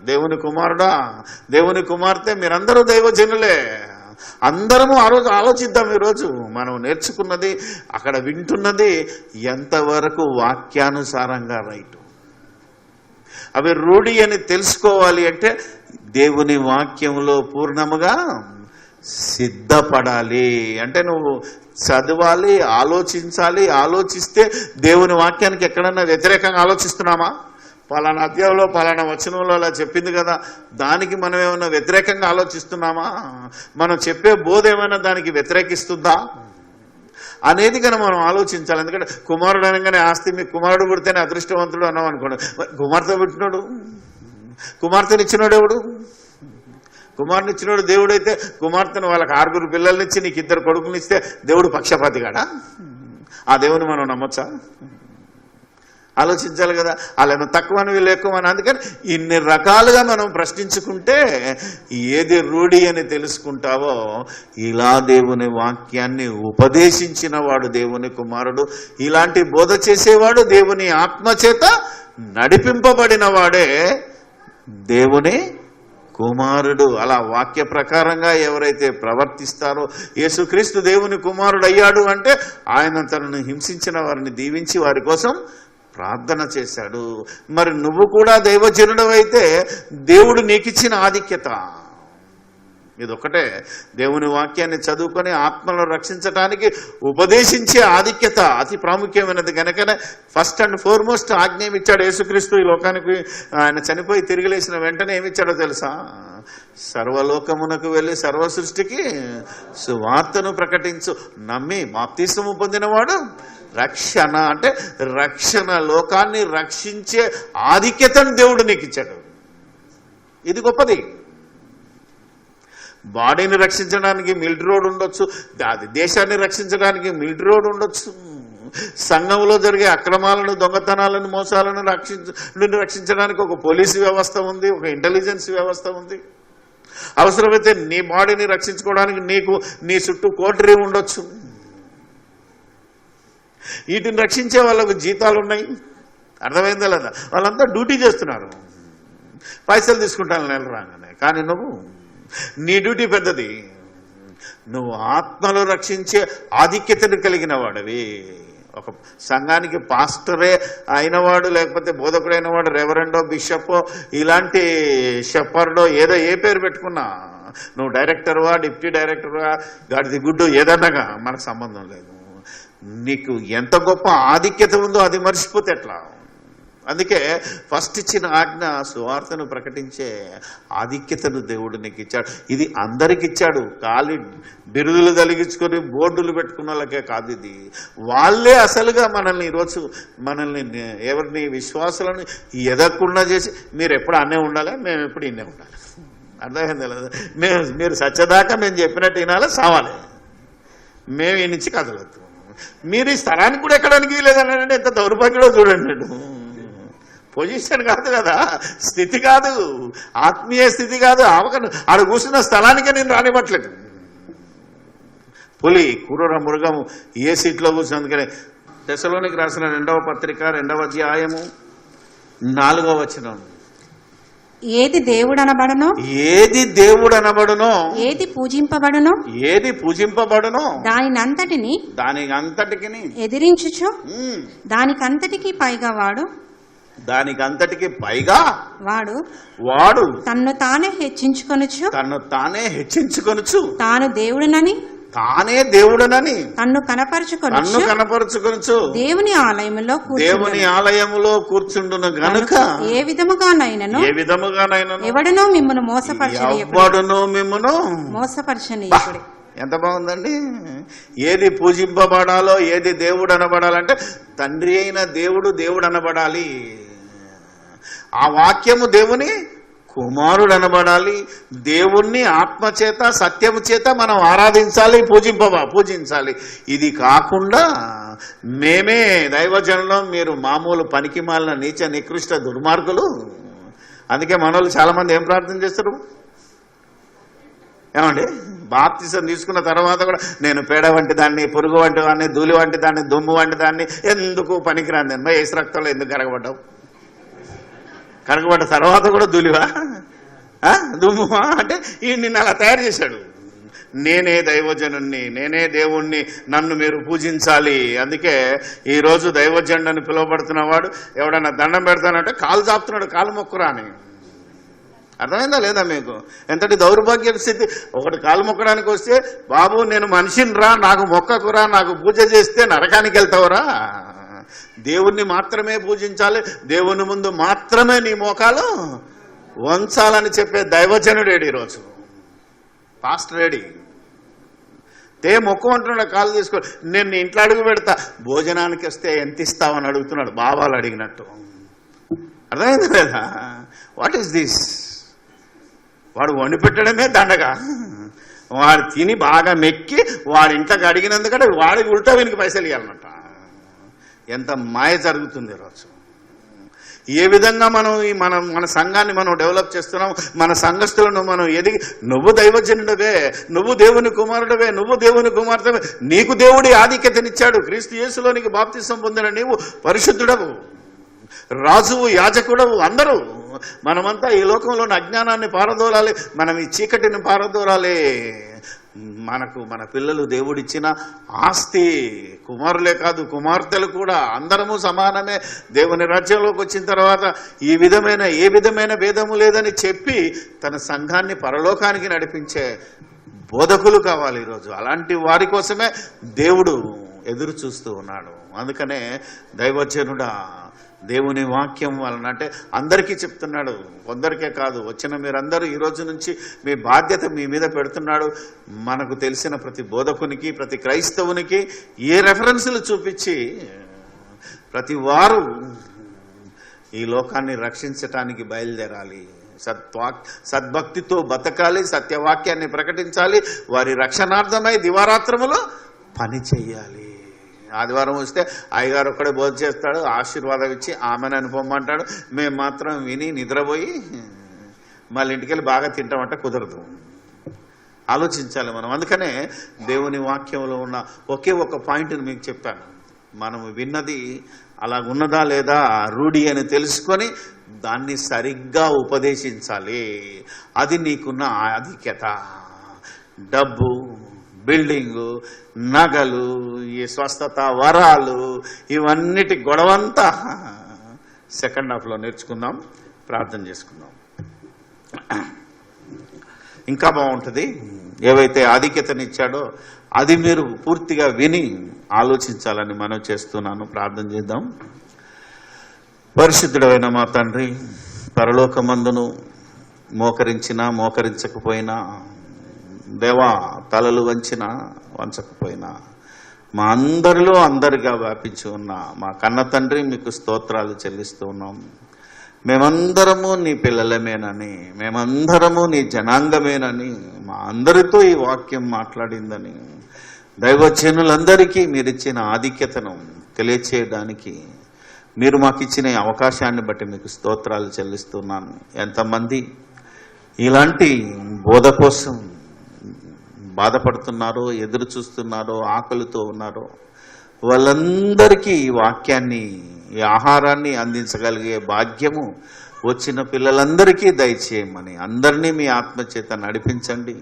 దేవుని కుమారుడా, దేవుని కుమార్తె, మీరందరూ దైవజనులే. అందరము ఆ రోజు ఆలోచిద్దాం. ఈరోజు మనం నేర్చుకున్నది, అక్కడ వింటున్నది ఎంతవరకు వాక్యానుసారంగా రైటు, అవి రూఢి అని తెలుసుకోవాలి అంటే దేవుని వాక్యంలో పూర్ణముగా సిద్ధపడాలి. అంటే నువ్వు చదవాలి, ఆలోచించాలి. ఆలోచిస్తే దేవుని వాక్యానికి ఎక్కడన్నా వ్యతిరేకంగా ఆలోచిస్తున్నామా? పలానా అధ్యాయంలో పలానా వచనంలో అలా చెప్పింది కదా, దానికి మనం ఏమైనా వ్యతిరేకంగా ఆలోచిస్తున్నామా? మనం చెప్పే బోధ ఏమైనా దానికి వ్యతిరేకిస్తుందా అనేది కనుక మనం ఆలోచించాలి. ఎందుకంటే కుమారుడు అనగానే ఆస్తి, మీకు కుమారుడు పుడితేనే అదృష్టవంతుడు అన్నాం అనుకోండి. కుమార్తె పుట్టినోడు, కుమార్తెనిచ్చినోడు ఎవడు? కుమారునిచ్చినోడు దేవుడైతే కుమార్తెను వాళ్ళకి 6 పిల్లల్నిచ్చి నీకు 2 కొడుకునిస్తే దేవుడు పక్షపాతిగాడా? ఆ దేవుని మనం నమ్మొచ్చా? ఆలోచించాలి కదా. వాళ్ళని తక్కువని వీళ్ళు ఎక్కువని. అందుకని ఇన్ని రకాలుగా మనం ప్రశ్నించుకుంటే ఏది రూఢి అని తెలుసుకుంటావో, ఇలా దేవుని వాక్యాన్ని ఉపదేశించిన వాడు దేవుని కుమారుడు, ఇలాంటి బోధ చేసేవాడు దేవుని ఆత్మచేత నడిపింపబడిన వాడే దేవుని కుమారుడు. అలా వాక్య ప్రకారంగా ఎవరైతే ప్రవర్తిస్తారో, యేసుక్రీస్తు దేవుని కుమారుడు అయ్యాడు అంటే ఆయన తనను హింసించిన వారిని దీవించి వారి కోసం ప్రార్థన చేశాడు. మరి నువ్వు కూడా దైవజనుడు అయితే దేవుడు నీకిచ్చిన ఆధిక్యత ఇదొక్కటే. దేవుని వాక్యాన్ని చదువుకొని ఆత్మలను రక్షించడానికి ఉపదేశించే ఆధిక్యత అతి ప్రాముఖ్యమైనది. కనుకనే ఫస్ట్ అండ్ ఫార్మోస్ట్ ఆజ్ఞ ఇచ్చాడు యేసుక్రీస్తు ఈ లోకానికి. ఆయన చనిపోయి తిరిగి లేచిన వెంటనే ఏమిచ్చాడో తెలుసా? సర్వలోకమునకు వెళ్ళి సర్వ సృష్టికి సువార్తను ప్రకటించు, నమ్మి బాప్తిస్మము పొందినవాడు రక్షణ. అంటే రక్షణ, లోకాన్ని రక్షించే ఆధిక్యతను దేవుడు నీకు ఇచ్చాడు. ఇది గొప్పది. బాడీని రక్షించడానికి మిలిటరీ రోడ్ ఉండొచ్చు, దేశాన్ని రక్షించడానికి మిలిటరీ రోడ్ ఉండొచ్చు, సంఘంలో జరిగే అక్రమాలను, దొంగతనాలను, మోసాలను రక్షించడానికి ఒక పోలీసు వ్యవస్థ ఉంది, ఒక ఇంటెలిజెన్స్ వ్యవస్థ ఉంది. అవసరమైతే నీ బాడీని రక్షించుకోవడానికి నీకు నీ చుట్టూ కోటరీ ఉండొచ్చు. వీటిని రక్షించే వాళ్ళకు జీతాలు ఉన్నాయి. అర్థమైందా లేదా? వాళ్ళంతా డ్యూటీ చేస్తున్నారు. పైసలు తీసుకుంటాను నెల రాగానే. కానీ నువ్వు నీ డ్యూటీ పెద్దది. నువ్వు ఆత్మలో రక్షించే ఆధిక్యతను కలిగిన వాడివి. ఒక సంఘానికి పాస్టరే అయినవాడు, లేకపోతే బోధకుడైన వాడు, రెవరెండో, బిషప్పో, ఇలాంటి షెపర్డో, ఏదో ఏ పేరు పెట్టుకున్నా, నువ్వు డైరెక్టర్వా, డిప్యూటీ డైరెక్టర్వా, గాడిది గుడ్డు ఏదన్నాగా మనకు సంబంధం లేదు. నీకు ఎంత గొప్ప ఆధిక్యత ఉందో అది మర్చిపోతే ఎట్లా? అందుకే ఫస్ట్ ఇచ్చిన ఆజ్ఞ సువార్తను ప్రకటించే ఆధిక్యతను దేవుడు నీకు ఇచ్చాడు. ఇది అందరికి ఇచ్చాడు. ఖాళీ బిరుదులు కలిగించుకొని బోర్డులు పెట్టుకున్న వాళ్ళకే కాదు. ఇది వాళ్ళే అసలుగా మనల్ని ఈరోజు ఎవరిని విశ్వాసాలను ఎదగకుండా చేసి, మీరు ఎప్పుడు అన్నే ఉండాలి, మేము ఎప్పుడు ఇన్నే ఉండాలి. అర్థమైంది లేదా? మీరు సచ్చదాకా మేము చెప్పినట్టు వినాలి, సావాలి. మేము ఈ నుంచి కదలొద్దు. మీరు ఈ స్థలానికి కూడా ఎక్కడానికి లేదన్నాడంటే ఎంత దౌర్భాగ్యుడో చూడండి. పొజిషన్ కాదు కదా, స్థితి కాదు, ఆత్మీయ స్థితి కాదు. ఆడ కూర్చున్న స్థలానికే నేను రానివ్వట్లేదు. పులి, క్రూర మృగము ఏ సీట్లో కూర్చున్నందుకనే తెస్సలోనికి రాసిన 2వ పత్రిక 2వ అధ్యాయము 4వ వచనం. ఏది దేవుడనబడనో, ఏది దేవుడనబడునో, ఏది పూజింపబడునో, ఏది పూజింపబడునో దానినంతటిని ఎదిరించుచు దానికంతటికి పైగా వాడు తన్ను తానే హెచ్చించుకొనుచు తాను దేవుడనని తన్ను కనపరుచుకొనుచు దేవుని ఆలయములో కూర్చుండును గనుక ఏ విధముగానైనను ఎవడనో మిమ్మును మోసపరచనీయుడు. ఎంత బాగుందండి. ఏది పూజింపబడాలో, ఏది దేవుడు అనబడాలంటే తండ్రి అయిన దేవుడు అనబడాలి. ఆ వాక్యము దేవుని కుమారుడు అనబడాలి. దేవుణ్ణి ఆత్మచేత సత్యము చేత మనం ఆరాధించాలి, పూజించాలి. ఇది కాకుండా మేమే దైవజనులం, మీరు మామూలు పనికిమాలిన నీచ నికృష్ట దుర్మార్గులు. అందుకే మనోళ్ళు చాలా మంది ఏం ప్రార్థన చేస్తారు ఏమండి? బాప్తిసం తీసుకున్న తర్వాత కూడా నేను పేడ వంటి దాన్ని, పురుగు వంటి దాన్ని, ధూళి వంటి దాన్ని, దుమ్ము వంటి దాన్ని, ఎందుకు పనికిరాంది అమ్మా? ఏసు రక్తంలో ఎందుకు కరగబడ్డావు? కరగబడ్డ తర్వాత కూడా ధూళివా, దుమ్మువా అంటే ఈ నిన్ను అలా తయారు చేశాడు. నేనే దైవజనుణ్ణి, నేనే దేవుణ్ణి, నన్ను మీరు పూజించాలి. అందుకే ఈరోజు దైవజనుడని పిలువబడుతున్న వాడు ఎవడన్నా దండం పెడతానంటే కాలు చాపుతున్నాడు, కాలు మొక్కురా అని. అర్థమైందా లేదా మీకు? ఎంతటి దౌర్భాగ్య స్థితి. ఒకటి కాలు మొక్కడానికి వస్తే, బాబు నేను మనిషిని రా, నాకు మొక్కకురా, నాకు పూజ చేస్తే నరకానికి వెళ్తావురా. దేవుణ్ణి మాత్రమే పూజించాలి, దేవుని ముందు మాత్రమే నీ మోకాలు వంచాలని చెప్పే దైవజనుడేడు ఈరోజు. పాస్టర్ రెడీ మొక్కు అంటున్నాడు, కాలు తీసుకో. నేను ఇంట్లో అడుగు పెడతా, భోజనానికి వస్తే ఎంత ఇస్తావని అడుగుతున్నాడు, బాబాలు అడిగినట్టు. అర్థమైందా లేదా? What is this? వాడు వండి పెట్టడమే దండగా. వాడు తిని బాగా మెక్కి వాడి ఇంట్లోకి అడిగినందుకంటే వాడికి ఉల్టా వీనికి పైసలు ఇవ్వాలన్నట. ఎంత మాయ జరుగుతుంది ఈరోజు. ఏ విధంగా మనం మన సంఘాన్ని మనం డెవలప్ చేస్తున్నాం, మన సంఘస్థులను మనం ఎదిగి, నువ్వు దైవజనుడవే, నువ్వు దేవుని కుమారుడవే, నువ్వు దేవుని కుమార్తెవే, నీకు దేవుడి ఆధిక్యతనిచ్చాడు. క్రీస్తు యేసులో నీకు బాప్తిసం పొందిన నీవు పరిశుద్ధుడవు, రాజువు, యాజకుడవు. అందరూ మనమంతా ఈ లోకంలోని అజ్ఞానాన్ని పారదోలాలి, మనం ఈ చీకటిని పారదోలాలి. మన పిల్లలు దేవుడిచ్చిన ఆస్తి. కుమారులే కాదు, కుమార్తెలు కూడా అందరము సమానమే. దేవుని రాజ్యంలోకి వచ్చిన తర్వాత ఏ విధమైన భేదము లేదని చెప్పి తన సంఘాన్ని పరలోకానికి నడిపించే బోధకులు కావాలి ఈరోజు. అలాంటి వారి కోసమే దేవుడు ఎదురు చూస్తూ ఉన్నాడు. అందుకనే దైవజనుడా, దేవుని వాక్యం వలన అంటే అందరికీ చెప్తున్నాడు, కొందరికే కాదు. వచ్చిన మీరందరూ ఈ రోజు నుంచి మీ బాధ్యత మీ మీద పెడుతున్నాడు. మనకు తెలిసిన ప్రతి బోధకునికి, ప్రతి క్రైస్తవునికి ఏ రెఫరెన్సులు చూపించి ప్రతి వారు ఈ లోకాన్ని రక్షించటానికి బయలుదేరాలి. సద్భక్తితో బతకాలి, సత్యవాక్యాన్ని ప్రకటించాలి, వారి రక్షణార్థమై దివారాత్రములో పని చెయ్యాలి. ఆదివారం వస్తే అయ్యగారు ఒక్కడే బోధ చేస్తాడు, ఆశీర్వాదం ఇచ్చి ఆమెను అనుకోమంటాడు. మేము మాత్రం విని నిద్రపోయి మళ్ళీ ఇంటికి వెళ్ళి బాగా తింటామంటే కుదరదు. ఆలోచించాలి మనం. అందుకనే దేవుని వాక్యంలో ఉన్న ఒకే ఒక పాయింట్ని మీకు చెప్పాను. మనము విన్నది అలాగున్నదా లేదా రూఢి అని తెలుసుకొని దాన్ని సరిగ్గా ఉపదేశించాలి. అది నీకున్న ఆధిక్యత. డబ్బు, బిల్డింగు, నగలు, ఈ స్వస్థత, వరాలు, ఇవన్నిటి గొడవంతా సెకండ్ హాఫ్లో నేర్చుకుందాం. ప్రార్థన చేసుకుందాం. ఇంకా బాగుంటుంది. ఏవైతే ఆధిక్యతనిచ్చాడో అది మీరు పూర్తిగా విని ఆలోచించాలని మనం చేస్తున్నాను. ప్రార్థన చేద్దాం. పరిశుద్ధుడైన మా తండ్రి, పరలోకమందును మోకరించినా మోకరించకపోయినా, దేవా తలలు వంచినా వంచకపోయినా, మా అందరిలో అందరిగా వ్యాపించి ఉన్న మా కన్న తండ్రి, మీకు స్తోత్రాలు చెల్లిస్తూ ఉన్నాం. మేమందరము నీ పిల్లలమేనని, మేమందరము నీ జనాంగమేనని, మా అందరితో ఈ వాక్యం మాట్లాడిందని, దైవజనులందరికీ మీరిచ్చిన ఆధిక్యతను తెలియచేయడానికి మీరు మాకు ఇచ్చిన అవకాశాన్ని బట్టి మీకు స్తోత్రాలు చెల్లిస్తున్నాను. ఎంతమంది ఇలాంటి బోధ కోసం బాధపడుతున్నారో, ఎదురు చూస్తున్నారో, ఆకలితో ఉన్నారో, వాళ్ళందరికీ ఈ వాక్యాన్ని, ఈ ఆహారాన్ని అందించగలిగే భాగ్యము వచ్చిన పిల్లలందరికీ దయచేయమని, అందరినీ మీ ఆత్మచేత నడిపించండి.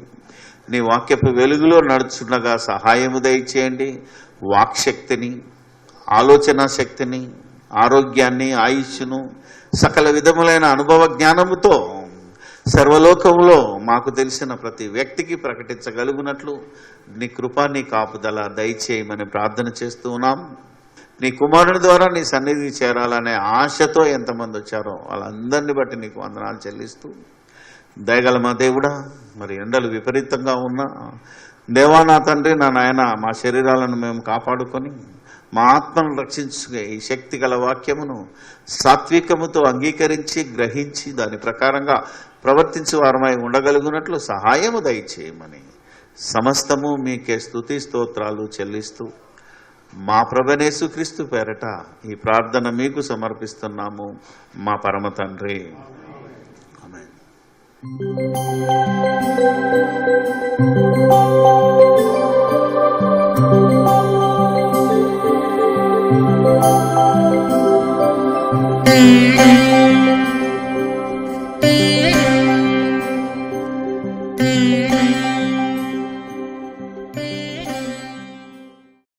నీ వాక్యపు వెలుగులో నడుచుండగా సహాయము దయచేయండి. వాక్శక్తిని, ఆలోచన శక్తిని, ఆరోగ్యాన్ని, ఆయుష్ను, సకల విధములైన అనుభవ జ్ఞానముతో సర్వలోకంలో మాకు తెలిసిన ప్రతి వ్యక్తికి ప్రకటించగలుగునట్లు నీ కృపా, నీ కాపుదల దయచేయమని ప్రార్థన చేస్తూ ఉన్నాం. నీ కుమారుని ద్వారా నీ సన్నిధి చేరాలనే ఆశతో ఎంతమంది వచ్చారో వాళ్ళందరినీ బట్టి నీకు వందనాలు చెల్లిస్తూ, దయగల మా దేవుడా, మరి ఎండలు విపరీతంగా ఉన్నా దేవా, నా తండ్రి, నా నాయన, మా శరీరాలను మేము కాపాడుకొని మా ఆత్మను రక్షించుకునే ఈ శక్తి గల వాక్యమును సాత్వికముతో అంగీకరించి గ్రహించి దాని ప్రకారంగా ప్రవర్తించే వారమై ఉండగలుగునట్లు సహాయము దయచేయమని సమస్తము మీకే స్తుతి స్తోత్రాలు చెల్లిస్తూ మా ప్రభువైన క్రీస్తు పేరట ఈ ప్రార్థన మీకు సమర్పిస్తున్నాము మా పరమ తండ్రి. ఆమేన్.